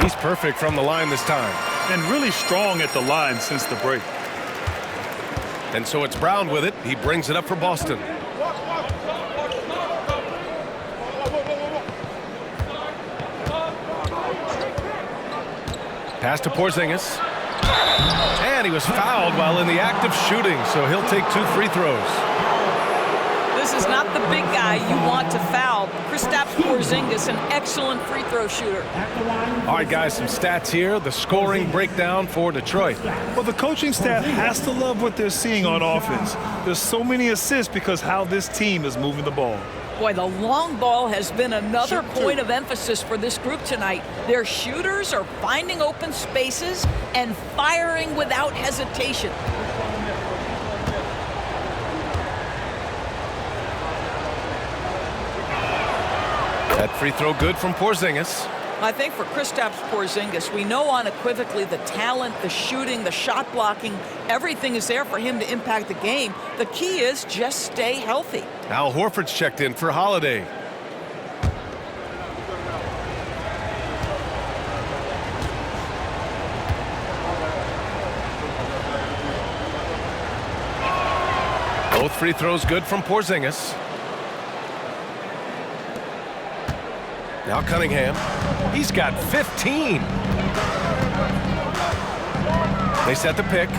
He's perfect from the line this time. And really strong at the line since the break. And so it's Brown with it. He brings it up for Boston. Pass to Porzingis. And he was fouled while in the act of shooting, so he'll take 2 free throws. This is not the big guy you want to foul. Kristaps Porzingis, an excellent free throw shooter. All right, guys, some stats here. The scoring breakdown for Detroit. Well, the coaching staff has to love what they're seeing on offense. There's so many assists because how this team is moving the ball. Boy, the long ball has been another point of emphasis for this group tonight. Their shooters are finding open spaces and firing without hesitation. That free throw good from Porzingis. I think for Kristaps Porzingis, we know unequivocally the talent, the shooting, the shot blocking, everything is there for him to impact the game. The key is just stay healthy. Al Horford's checked in for Holiday. Both free throws good from Porzingis. Now Cunningham. He's got 15. They set the pick.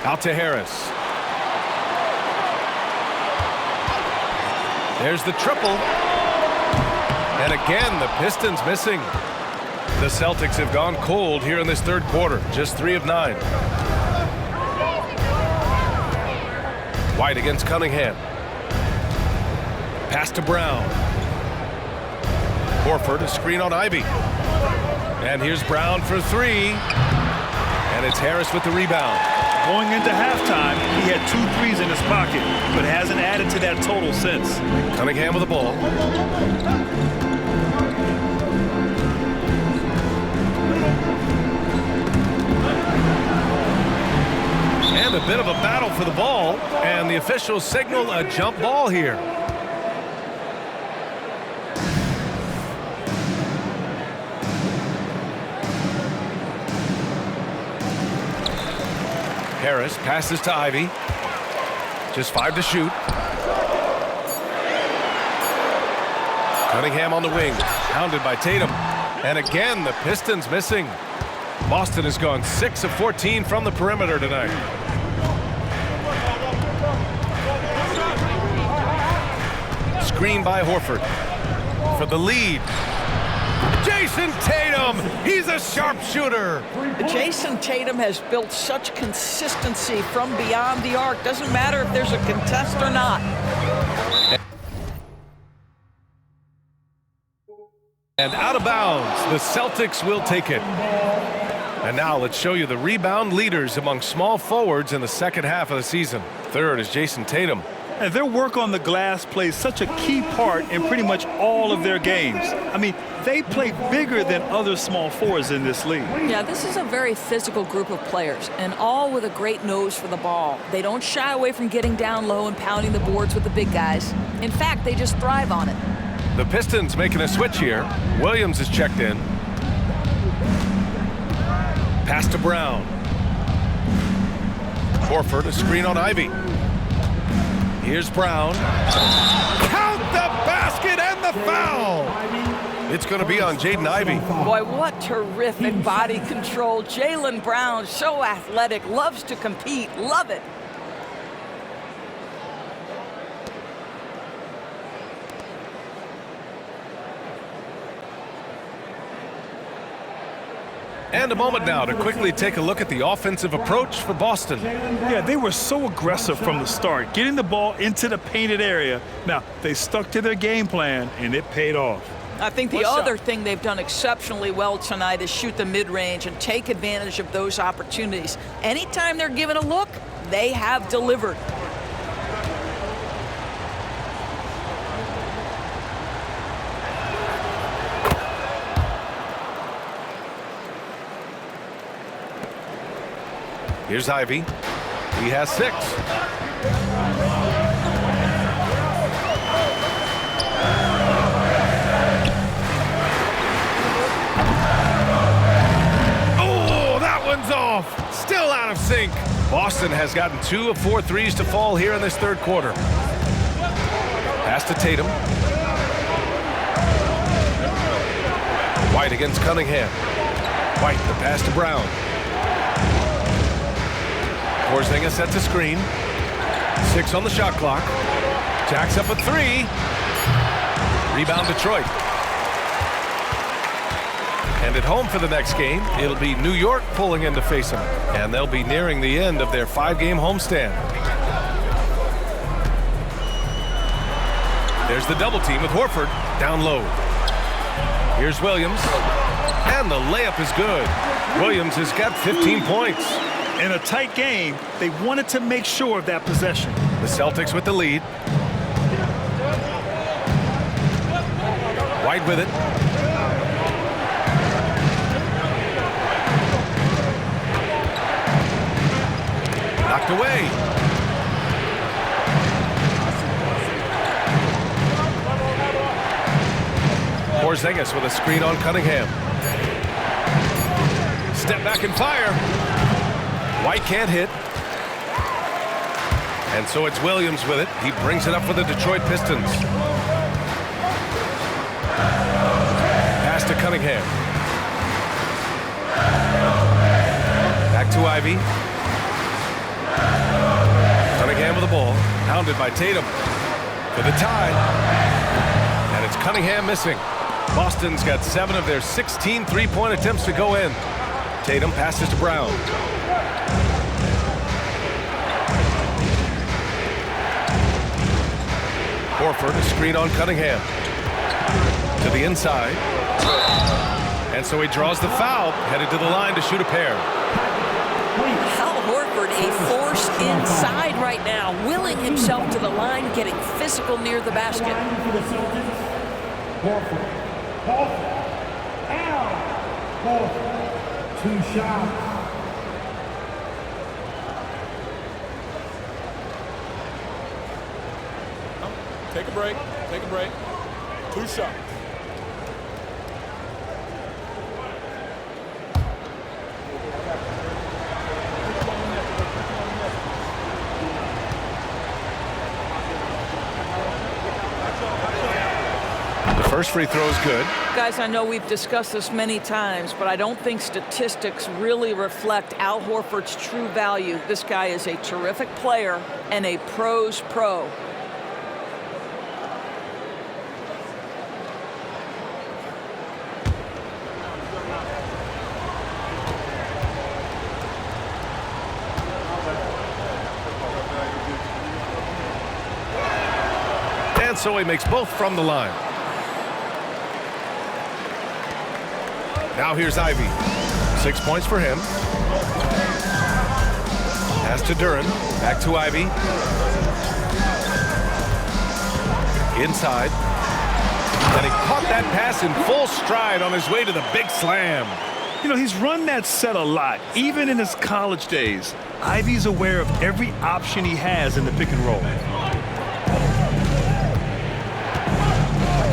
Out to Harris. There's the triple. And again, the Pistons missing. The Celtics have gone cold here in this third quarter. Just 3 of 9. White against Cunningham. Pass to Brown. Horford, a screen on Ivy. And here's Brown for 3. And it's Harris with the rebound. Going into halftime, he had 2 threes in his pocket, but hasn't added to that total since. Cunningham with the ball. And a bit of a battle for the ball, and the officials signal a jump ball here. Harris passes to Ivy. Just 5 to shoot. Cunningham on the wing, hounded by Tatum. And again, the Pistons missing. Boston has gone 6 of 14 from the perimeter tonight. Screen by Horford for the lead. Jason Tatum, he's a sharpshooter. Jason Tatum has built such consistency from beyond the arc. Doesn't matter if there's a contest or not. And out of bounds, the Celtics will take it. And now let's show you the rebound leaders among small forwards in the second half of the season. Third is Jason Tatum. And their work on the glass plays such a key part in pretty much all of their games. I mean, they play bigger than other small forwards in this league. Yeah, this is a very physical group of players, and all with a great nose for the ball. They don't shy away from getting down low and pounding the boards with the big guys. In fact, they just thrive on it. The Pistons making a switch here. Williams is checked in. Pass to Brown. Horford, a screen on Ivy. Here's Brown. Count the basket and the foul. It's going to be on Jaden Ivey. Boy, what terrific body control. Jaylen Brown, so athletic, loves to compete. Love it. And a moment now to quickly take a look at the offensive approach for Boston. Yeah, they were so aggressive from the start, getting the ball into the painted area. Now, they stuck to their game plan, and it paid off. I think the other thing they've done exceptionally well tonight is shoot the mid-range and take advantage of those opportunities. Anytime they're given a look, they have delivered. Here's Ivy. He has 6. Oh, that one's off. Still out of sync. Boston has gotten 2 of 4 threes to fall here in this third quarter. Pass to Tatum. White against Cunningham. White, the pass to Brown. Porzingis sets a screen. 6 on the shot clock. Jacks up a 3. Rebound Detroit. And at home for the next game, it'll be New York pulling in to face them. And they'll be nearing the end of their 5-game homestand. There's the double team with Horford down low. Here's Williams. And the layup is good. Williams has got 15 points. In a tight game, they wanted to make sure of that possession. The Celtics with the lead. White with it. Knocked away. Porzingis with a screen on Cunningham. Step back and fire. White can't hit. And so it's Williams with it. He brings it up for the Detroit Pistons. Pass to Cunningham. Back to Ivy. Cunningham with the ball. Pounded by Tatum. For the tie. And it's Cunningham missing. Boston's got 7 of their 16 3-point attempts to go in. Tatum passes to Brown. Horford, a screen on Cunningham. To the inside. And so he draws the foul, headed to the line to shoot a pair. Al Horford, a force inside right now, willing himself to the line, getting physical near the basket. Horford. Al Horford. 2 shots. Take a break. Take a break. 2 shots. The first free throw is good. Guys, I know we've discussed this many times, but I don't think statistics really reflect Al Horford's true value. This guy is a terrific player and a pro's pro. And so he makes both from the line. Now here's Ivy. 6 points for him. Pass to Duran. Back to Ivy. Inside. And he caught that pass in full stride on his way to the big slam. You know, he's run that set a lot, even in his college days. Ivy's aware of every option he has in the pick and roll.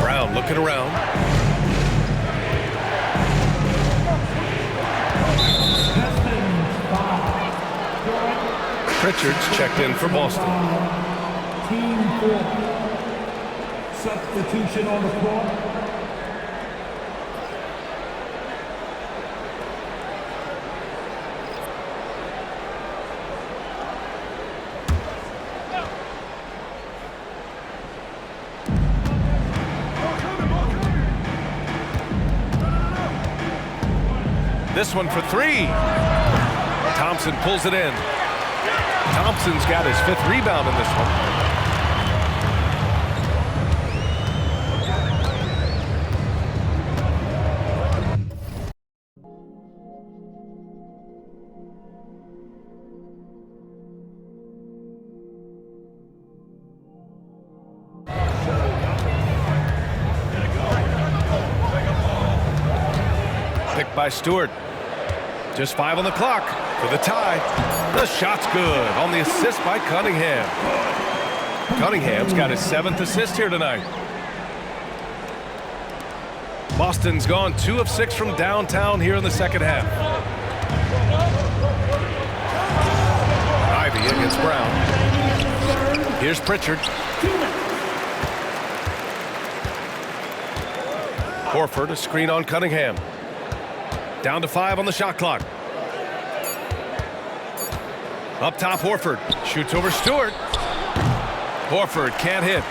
Brown looking around. Pritchard's checked in for Boston. Team 4. Substitution on the floor. This one for three. Thompson pulls it in. Thompson's got his 5th rebound in this one. Picked by Stewart. Just 5 on the clock for the tie. The shot's good on the assist by Cunningham. Cunningham's got his 7th assist here tonight. Boston's gone 2 of 6 from downtown here in the second half. Ivy against Brown. Here's Pritchard. Horford, a screen on Cunningham. Down to 5 on the shot clock. Up top, Horford shoots over Stewart. Horford can't hit.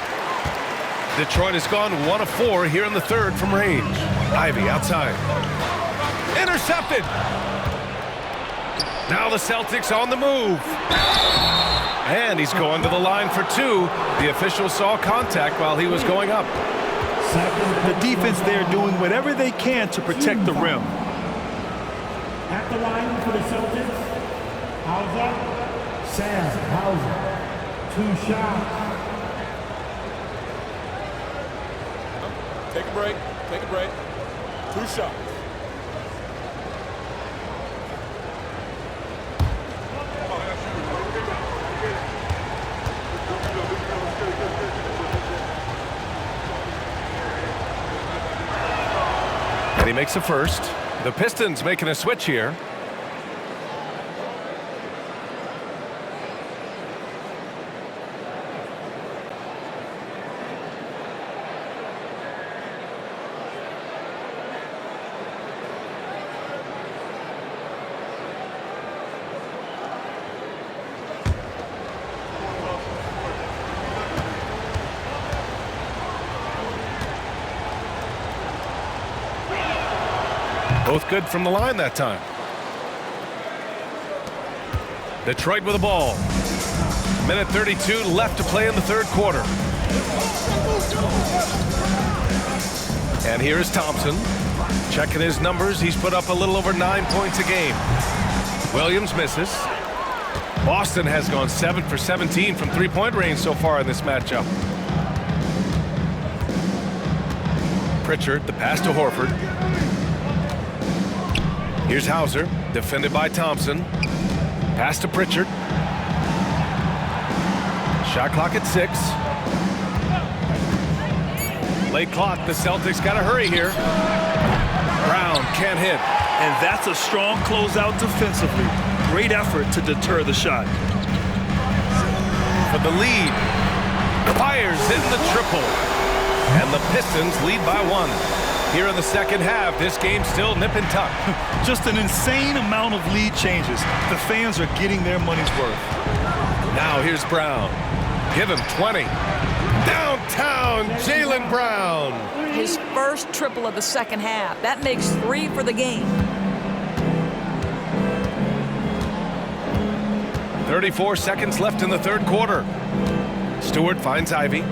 Detroit has gone 1 of 4 here in the 3rd from range. Ivy outside. Intercepted. Now the Celtics on the move. And he's going to the line for 2. The official saw contact while he was going up. The defense there doing whatever they can to protect the rim. At the line for the Celtics, Hauser, Sam Hauser, 2 shots. Take a break. Take a break. 2 shots. And he makes the first. The Pistons making a switch here. Both good from the line that time. Detroit with the ball. Minute 32 left to play in the 3rd quarter. And here is Thompson. Checking his numbers, he's put up a little over 9 points a game. Williams misses. Boston has gone 7 for 17 from 3-point range so far in this matchup. Pritchard, the pass to Horford. Here's Hauser, defended by Thompson. Pass to Pritchard. Shot clock at 6. Late clock, the Celtics got to hurry here. Brown can't hit. And that's a strong closeout defensively. Great effort to deter the shot. For the lead. Fires in the triple. And the Pistons lead by 1. Here in the second half, this game's still nip and tuck. Just an insane amount of lead changes. The fans are getting their money's worth. Now here's Brown. Give him 20. Downtown, Jaylen Brown. His first triple of the second half. That makes 3 for the game. 34 seconds left in the 3rd quarter. Stewart finds Ivy.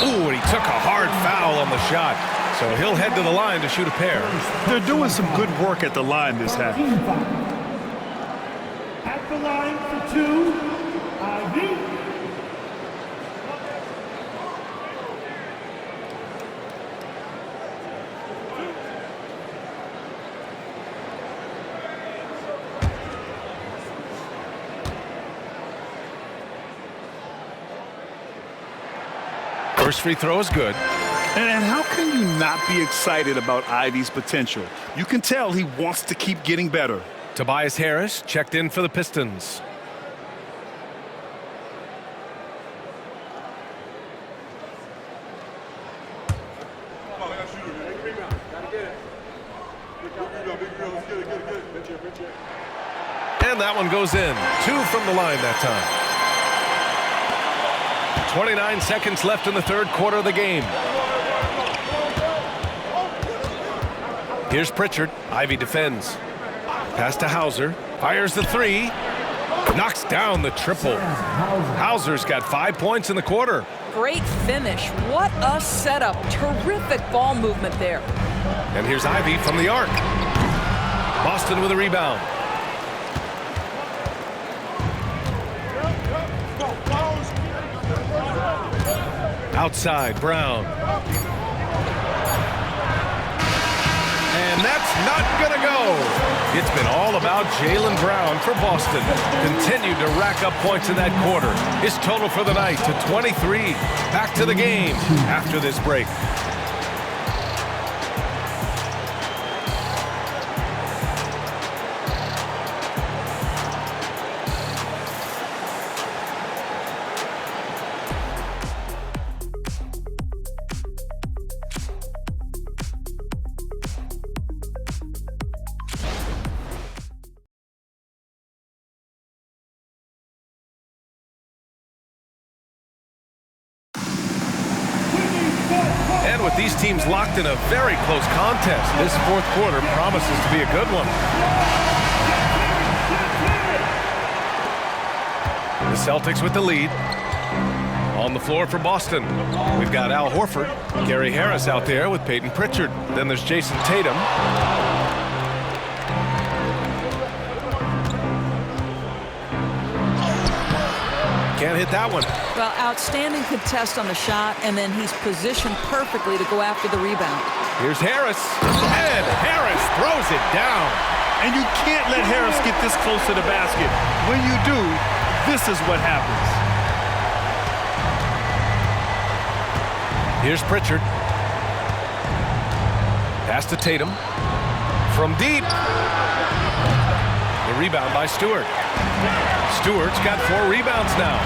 Ooh, and he took a hard foul on the shot. So he'll head to the line to shoot a pair. They're doing some good work at the line this half. At the line for 2, Ivy. First free throw is good. And how can you not be excited about Ivy's potential? You can tell he wants to keep getting better. Tobias Harris checked in for the Pistons. And that one goes in. 2 from the line that time. 29 seconds left in the 3rd quarter of the game. Here's Pritchard. Ivy defends. Pass to Hauser. Fires the three. Knocks down the triple. Hauser's got 5 points in the quarter. Great finish. What a setup. Terrific ball movement there. And here's Ivy from the arc. Boston with a rebound. Outside, Brown. And that's not gonna go. It's been all about Jaylen Brown for Boston. Continued to rack up points in that quarter. His total for the night to 23. Back to the game after this break. And with these teams locked in a very close contest, this fourth quarter promises to be a good one. The Celtics with the lead. On the floor for Boston, we've got Al Horford, Gary Harris out there with Peyton Pritchard. Then there's Jason Tatum. Can't hit that one. Well, outstanding contest on the shot, and then he's positioned perfectly to go after the rebound. Here's Harris, and Harris throws it down. And you can't let Harris get this close to the basket. When you do, this is what happens. Here's Pritchard. Pass to Tatum. From deep. The rebound by Stewart. Stewart's got 4 rebounds now.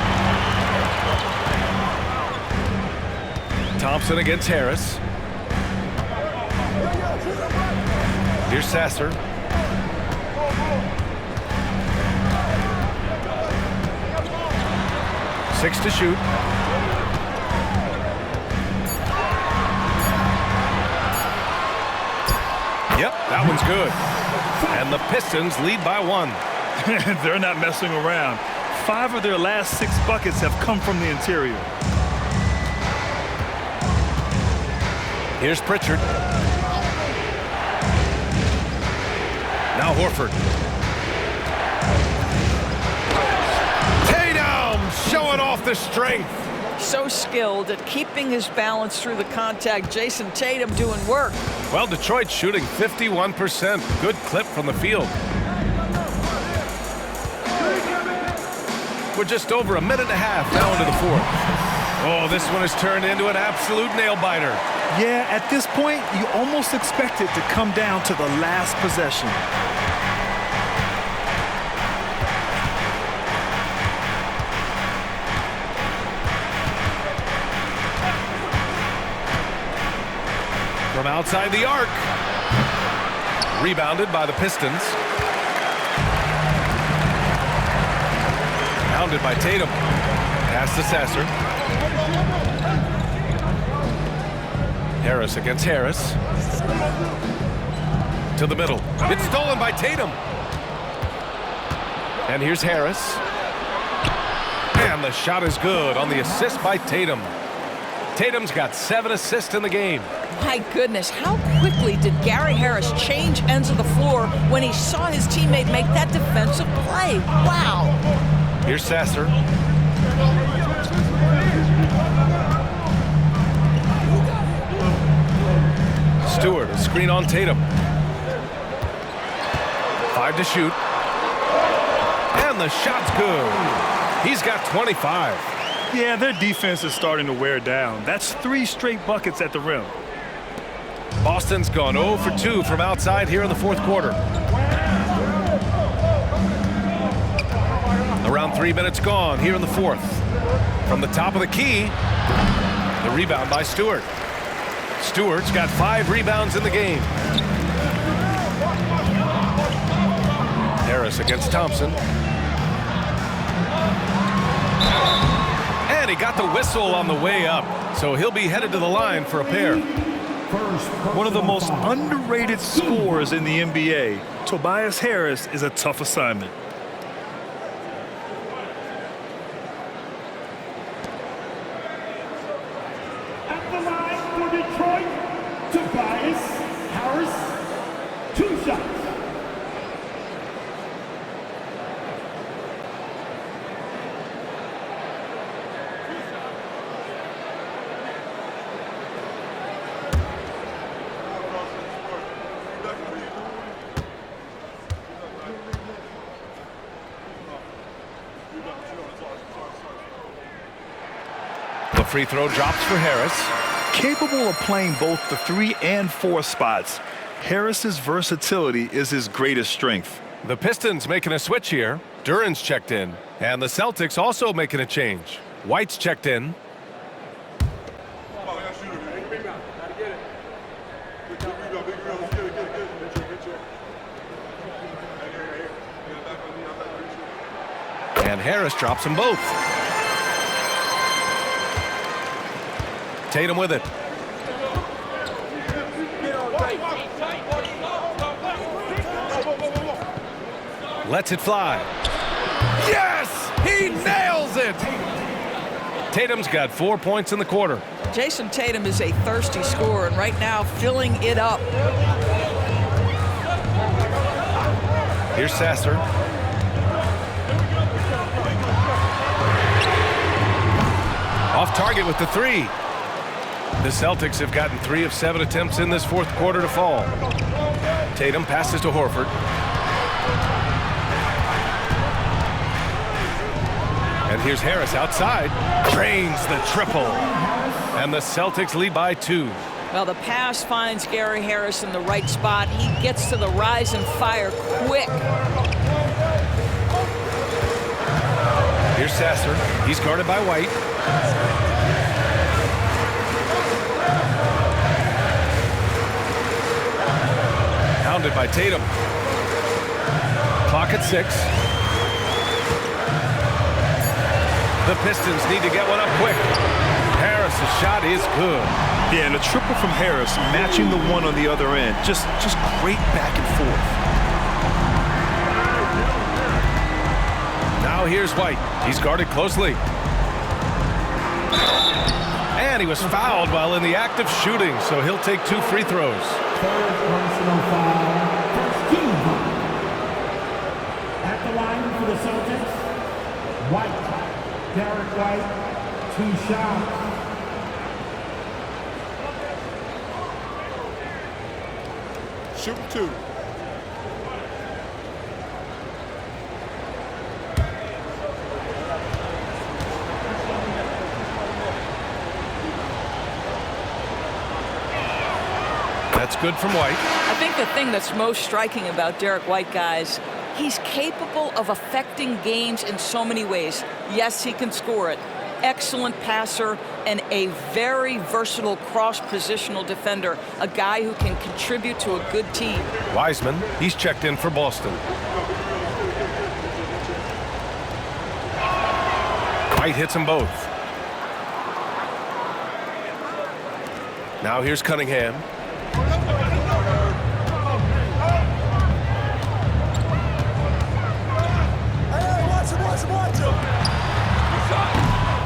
Thompson against Harris. Here's Sasser. Six to shoot. Yep, that one's good. And the Pistons lead by 1. They're not messing around. 5 of their last 6 buckets have come from the interior. Here's Pritchard. Now Horford. Tatum showing off the strength. So skilled at keeping his balance through the contact. Jason Tatum doing work. Well, Detroit shooting 51%. Good clip from the field. We're just over a minute and a half now into the fourth. Oh, this one has turned into an absolute nail-biter. Yeah, at this point, you almost expect it to come down to the last possession. From outside the arc. Rebounded by the Pistons. Pounded by Tatum. Pass to Sasser. Harris against Harris. To the middle. It's stolen by Tatum. And here's Harris. And the shot is good on the assist by Tatum. Tatum's got 7 assists in the game. My goodness, how quickly did Gary Harris change ends of the floor when he saw his teammate make that defensive play? Wow. Here's Sasser. Stewart, a screen on Tatum. 5 to shoot. And the shot's good. He's got 25. Yeah, their defense is starting to wear down. That's 3 straight buckets at the rim. Boston's gone 0 for 2 from outside here in the fourth quarter. Around 3 minutes gone here in the fourth. From the top of the key, the rebound by Stewart. Stewart's got 5 rebounds in the game. Harris against Thompson. And he got the whistle on the way up, so he'll be headed to the line for a pair. One of the most underrated scorers in the NBA, Tobias Harris, is a tough assignment. At the line for Detroit, Tobias Harris, 2 shots. The free throw drops for Harris. Capable of playing both the 3 and 4 spots, Harris's versatility is his greatest strength. The Pistons making a switch here. Duran's checked in. And the Celtics also making a change. White's checked in. And Harris drops them both. Tatum with it. Lets it fly. Yes! He nails it! Tatum's got 4 points in the quarter. Jason Tatum is a thirsty scorer, and right now filling it up. Here's Sasser. Off target with the 3. The Celtics have gotten 3 of 7 attempts in this fourth quarter to fall. Tatum passes to Horford. And here's Harris outside. Drains the triple. And the Celtics lead by 2. Well, the pass finds Gary Harris in the right spot. He gets to the rise and fire quick. Here's Sasser. He's guarded by White. Hounded by Tatum. Clock at 6. The Pistons need to get one up quick. Harris's shot is good. Yeah, and a triple from Harris, matching the one on the other end. Just great back and forth. Now here's White. He's guarded closely. And he was fouled while in the act of shooting, so he'll take 2 free throws. Third personal foul, first team foul. At the line for the Celtics, White. Derek White, 2 shots. Shoot 2. That's good from White. I think the thing that's most striking about Derek White, guys, he's capable of affecting games in so many ways. Yes, he can score it. Excellent passer and a very versatile cross-positional defender, a guy who can contribute to a good team. Wiseman, he's checked in for Boston. White hits them both. Now here's Cunningham.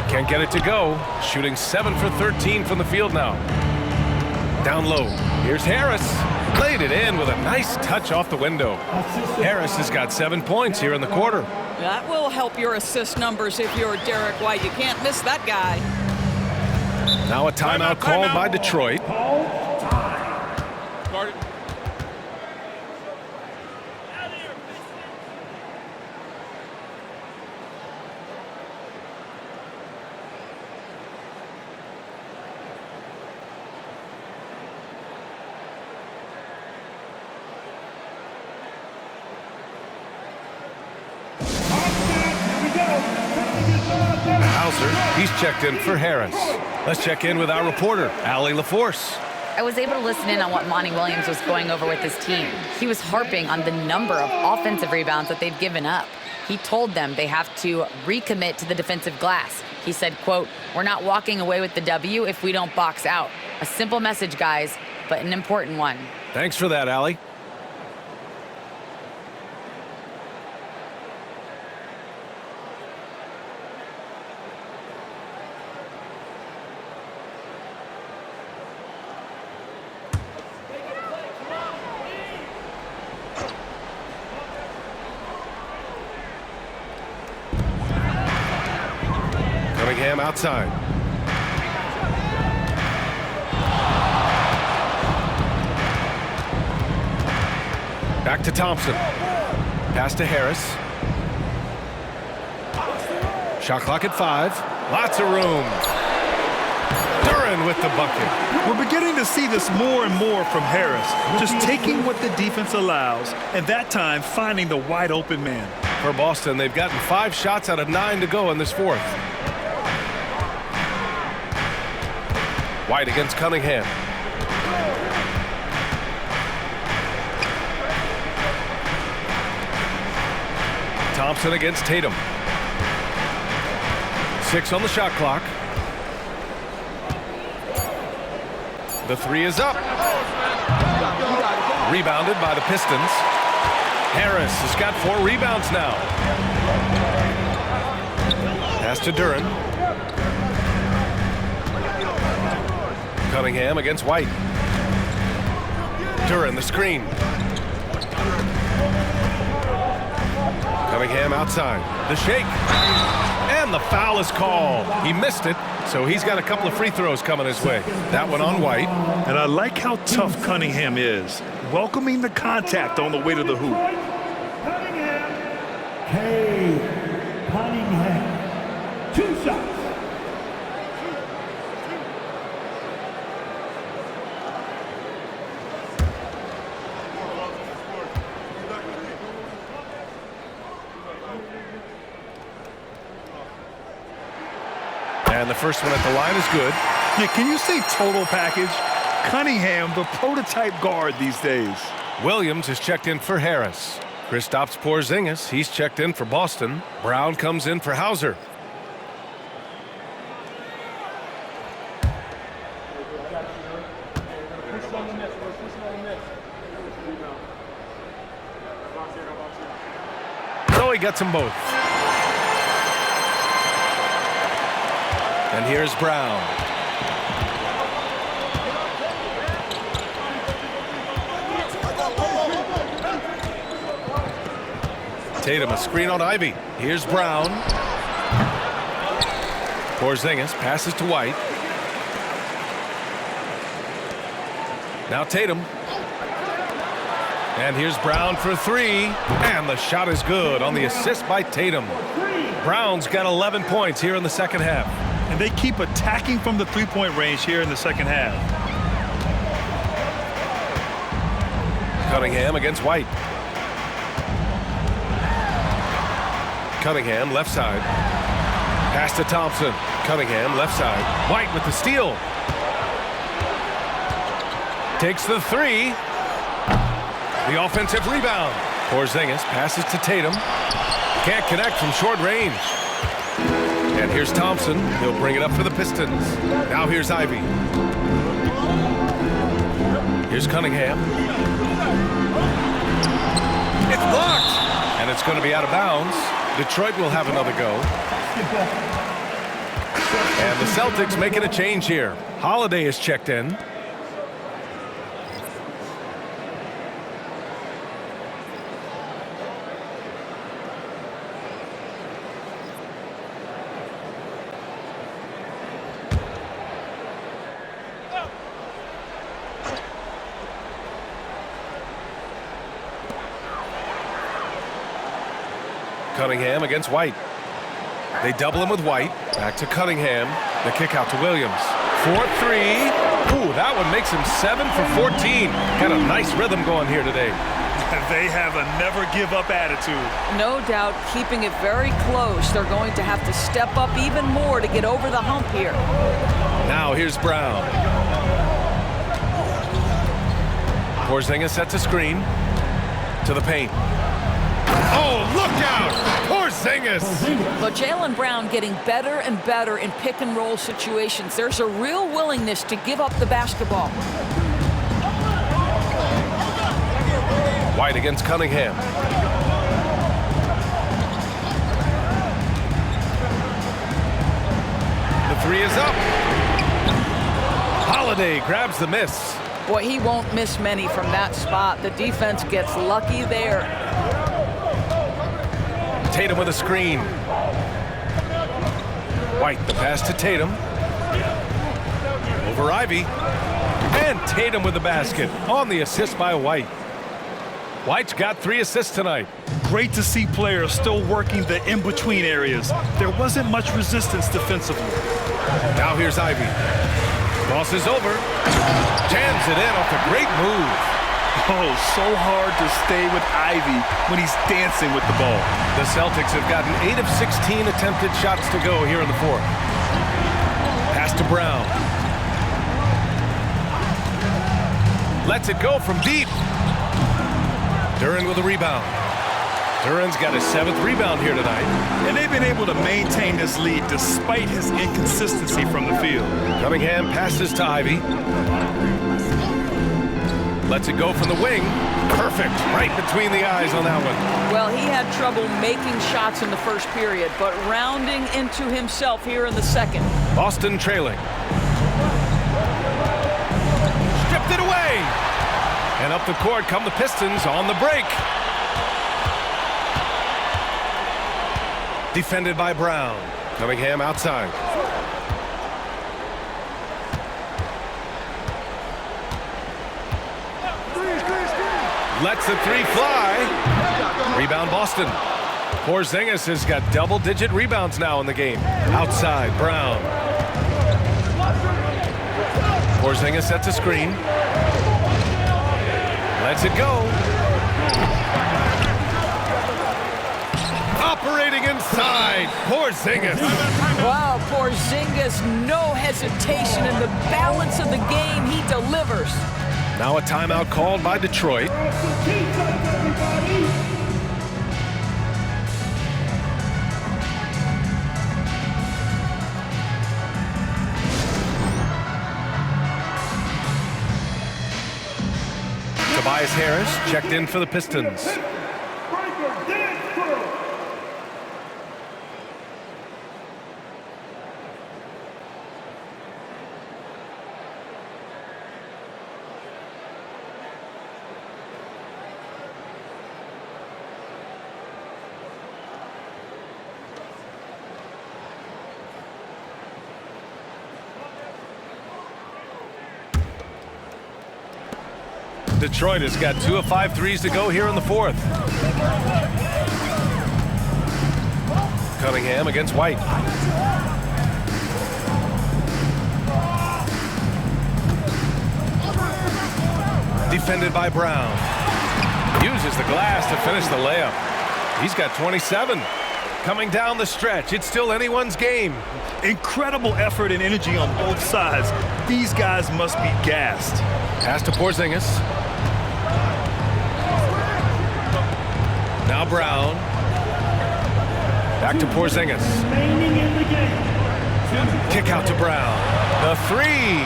Can't get it to go. Shooting 7 for 13 from the field now. Down low. Here's Harris. Laid it in with a nice touch off the window. Harris has got 7 points here in the quarter. That will help your assist numbers if you're Derek White. You can't miss that guy. Now a timeout called by Detroit. Guarded. Hauser, he's checked in for Harris. Let's check in with our reporter, Allie LaForce. I was able to listen in on what Monty Williams was going over with his team. He was harping on the number of offensive rebounds that they've given up. He told them they have to recommit to the defensive glass. He said, quote, "We're not walking away with the W if we don't box out." A simple message, guys. but an important one. Thanks for that, Allie. Cunningham outside. Back to Thompson. Pass to Harris. Shot clock at 5. Lots of room. Duren with the bucket. We're beginning to see this more and more from Harris. Just taking what the defense allows, and that time finding the wide open man. For Boston, they've gotten 5 shots out of 9 to go in this fourth. White against Cunningham. Thompson against Tatum. 6 on the shot clock. The 3 is up. Rebounded by the Pistons. Harris has got 4 rebounds now. Pass to Duren. Cunningham against White. Duren the screen. Cunningham outside. The shake. And the foul is called. He missed it, so he's got a couple of free throws coming his way. That one on White. And I like how tough Cunningham is, welcoming the contact on the way to the hoop. Cunningham. 2 shots. And the first one at the line is good. Yeah, can you say total package? Cunningham, the prototype guard these days. Williams is checked in for Harris. Kristaps Porzingis, he's checked in for Boston. Brown comes in for Hauser. So he gets them both. And here's Brown. Tatum, a screen on Ivy. Here's Brown. Porzingis passes to White. Now Tatum. And here's Brown for 3. And the shot is good on the assist by Tatum. Brown's got 11 points here in the second half. And they keep attacking from the three-point range here in the second half. Cunningham against White. Cunningham left side. Pass to Thompson. Cunningham left side. White with the steal. Takes the 3. The offensive rebound. Porzingis passes to Tatum. Can't connect from short range. And here's Thompson. He'll bring it up for the Pistons. Now here's Ivy. Here's Cunningham. It's blocked. And it's going to be out of bounds. Detroit will have another go. And the Celtics making a change here. Holiday is checked in. Cunningham against White. They double him with White. Back to Cunningham. The kick out to Williams. 4-3. Ooh, that one makes him 7 for 14. Got a nice rhythm going here today. They have a never-give-up attitude. No doubt keeping it very close. They're going to have to step up even more to get over the hump here. Now here's Brown. Porzingis sets a screen to the paint. Oh, look out! Porzingis! But Jaylen Brown getting better and better in pick-and-roll situations. There's a real willingness to give up the basketball. White against Cunningham. The three is up. Holiday grabs the miss. Boy, he won't miss many from that spot. The defense gets lucky there. Tatum with a screen. White, the pass to Tatum. Over Ivy. And Tatum with the basket on the assist by White. White's got 3 assists tonight. Great to see players still working the in-between areas. There wasn't much resistance defensively. Now here's Ivy. Crosses over. Jams it in off a great move. Oh, so hard to stay with Ivy when he's dancing with the ball. The Celtics have gotten 8 of 16 attempted shots to go here in the fourth. Pass to Brown. Lets it go from deep. Duren with a rebound. Duren's got his 7th rebound here tonight. And they've been able to maintain this lead despite his inconsistency from the field. Cunningham passes to Ivy. Lets it go from the wing. Perfect. Right between the eyes on that one. Well, he had trouble making shots in the first period, but rounding into himself here in the second. Boston trailing. Stripped it away. And up the court come the Pistons on the break. Defended by Brown. Cunningham outside. Lets the three fly. Rebound Boston. Porzingis has got double-digit rebounds now in the game. Outside, Brown. Porzingis sets a screen. Lets it go. Operating inside, Porzingis. Wow, Porzingis, no hesitation in the balance of the game. He delivers. Now a timeout called by Detroit. Tobias Harris checked in for the Pistons. Detroit has got 2 of 5 threes to go here in the fourth. Cunningham against White. Defended by Brown. Uses the glass to finish the layup. He's got 27. Coming down the stretch, it's still anyone's game. Incredible effort and energy on both sides. These guys must be gassed. Pass to Porzingis. Now Brown. Back to Porzingis. Kick out to Brown. The three.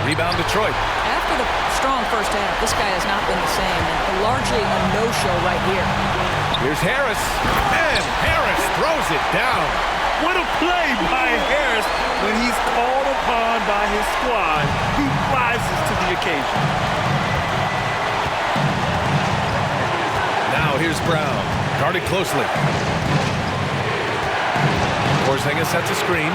Rebound Detroit. After the strong first half, this guy has not been the same, and largely a no-show right here. Here's Harris. And Harris throws it down. What a play by Harris. When he's called upon by his squad, he rises to the occasion. Now here's Brown. Guarded closely. Porzingis sets a screen.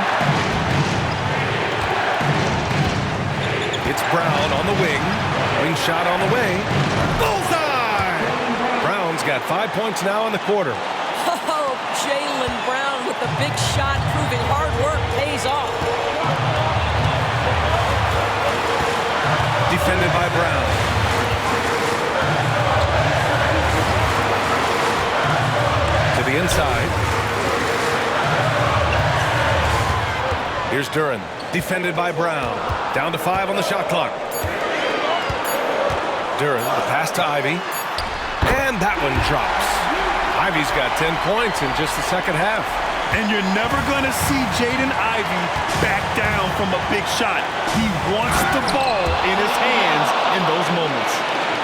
It's Brown on the wing. Wing shot on the way. Bullseye! Brown's got 5 points now in the quarter. Oh, Jaylen Brown with the big shot, proving hard work pays off. Defended by Brown. To the inside. Here's Duren. Defended by Brown. Down to 5 on the shot clock. Duren, the pass to Ivy. And that one drops. Ivy's got 10 points in just the second half. And you're never going to see Jaden Ivey back down from a big shot. He wants the ball in his hands in those moments.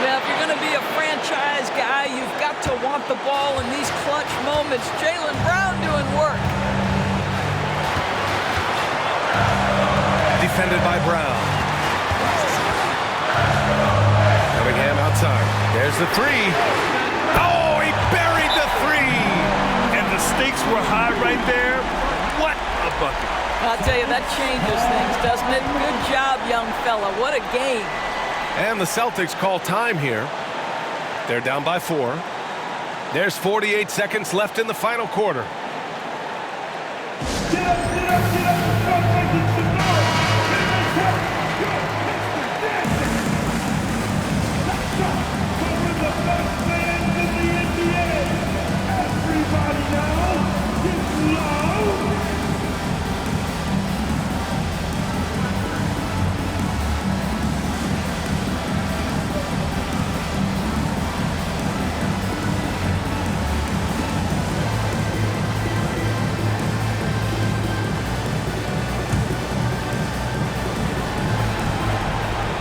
Well, if you're going going to be a franchise guy, you've got to want the ball in these clutch moments. Jaylen Brown doing work. Defended by Brown. Cunningham outside. There's the three. Oh, he buried the three. And the stakes were high right there. What a bucket. I'll tell you, that changes things, doesn't it? Good job, young fella. What a game. And the Celtics call time here. They're down by 4. There's 48 seconds left in the final quarter.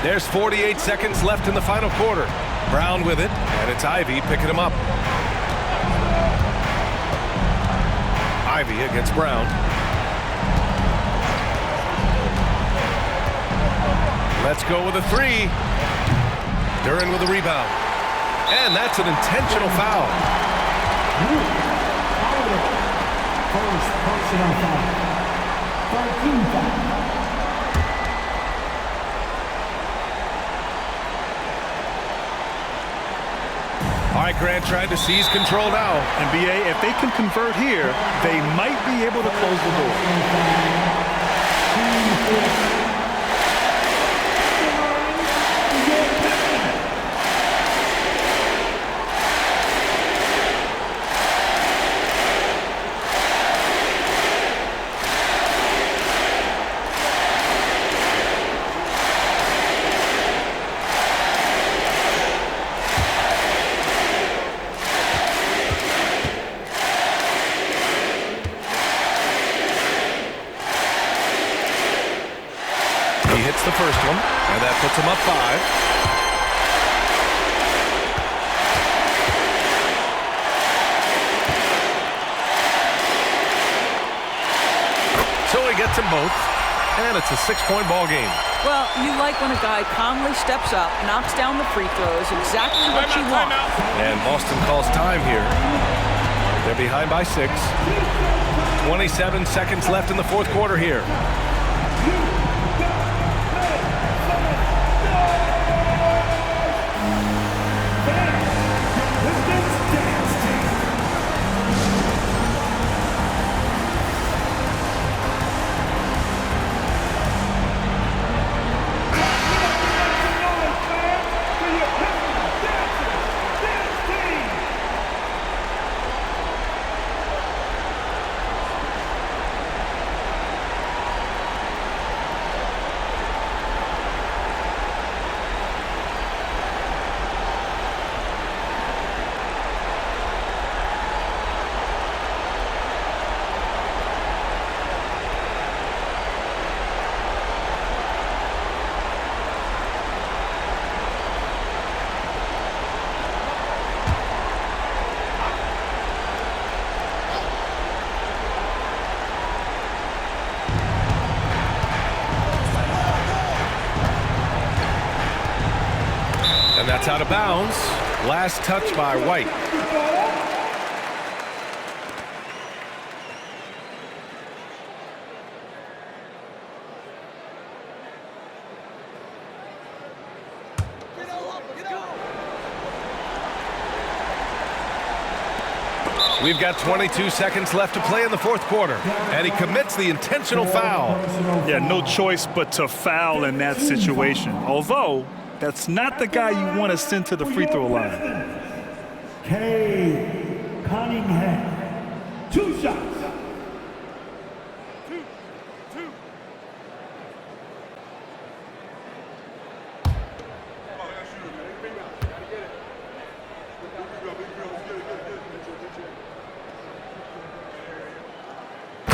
There's 48 seconds left in the final quarter. Brown with it, and it's Ivy picking him up. Ivy against Brown. Let's go with a three. Duren with a rebound. And that's an intentional foul. First personal foul. 13 foul. All right, Grant trying to seize control now. And BA, if they can convert here, they might be able to close the door. He hits the first one, and that puts him up 5. So he gets them both, and it's a 6-point ball game. Well, you like when a guy calmly steps up, knocks down the free throws, exactly what you want. And Boston calls time here. They're behind by 6. 27 seconds left in the fourth quarter here. And that's out of bounds. Last touch by White. We've got 22 seconds left to play in the fourth quarter, and he commits the intentional foul. Yeah, no choice but to foul in that situation. Although, that's not the guy you want to send to the free throw line. K. Cunningham. 2 shots.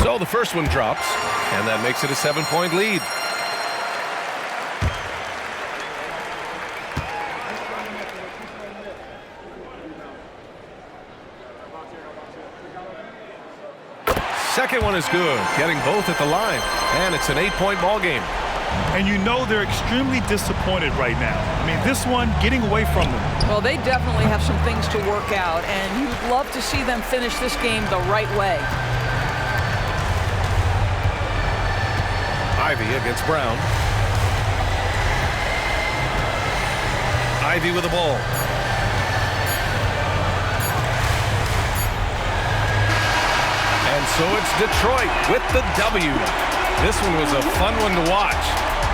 So the first one drops, and that makes it a 7-point lead. second one is good, getting both at the line. And it's an 8-point ball game. And you know they're extremely disappointed right now. I mean, this one getting away from them. Well, they definitely have some things to work out, and you'd love to see them finish this game the right way. Ivy against Brown. Ivy with the ball. And so it's Detroit with the W. This one was a fun one to watch.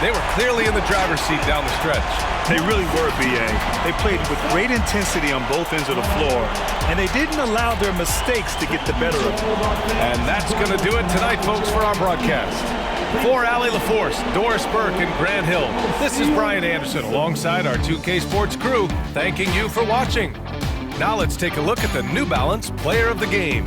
They were clearly in the driver's seat down the stretch. They really were, B.A. They played with great intensity on both ends of the floor, and they didn't allow their mistakes to get the better of them. And that's going to do it tonight, folks, for our broadcast. For Allie LaForce, Doris Burke, and Grant Hill, this is Brian Anderson alongside our 2K Sports crew, thanking you for watching. Now let's take a look at the New Balance Player of the Game.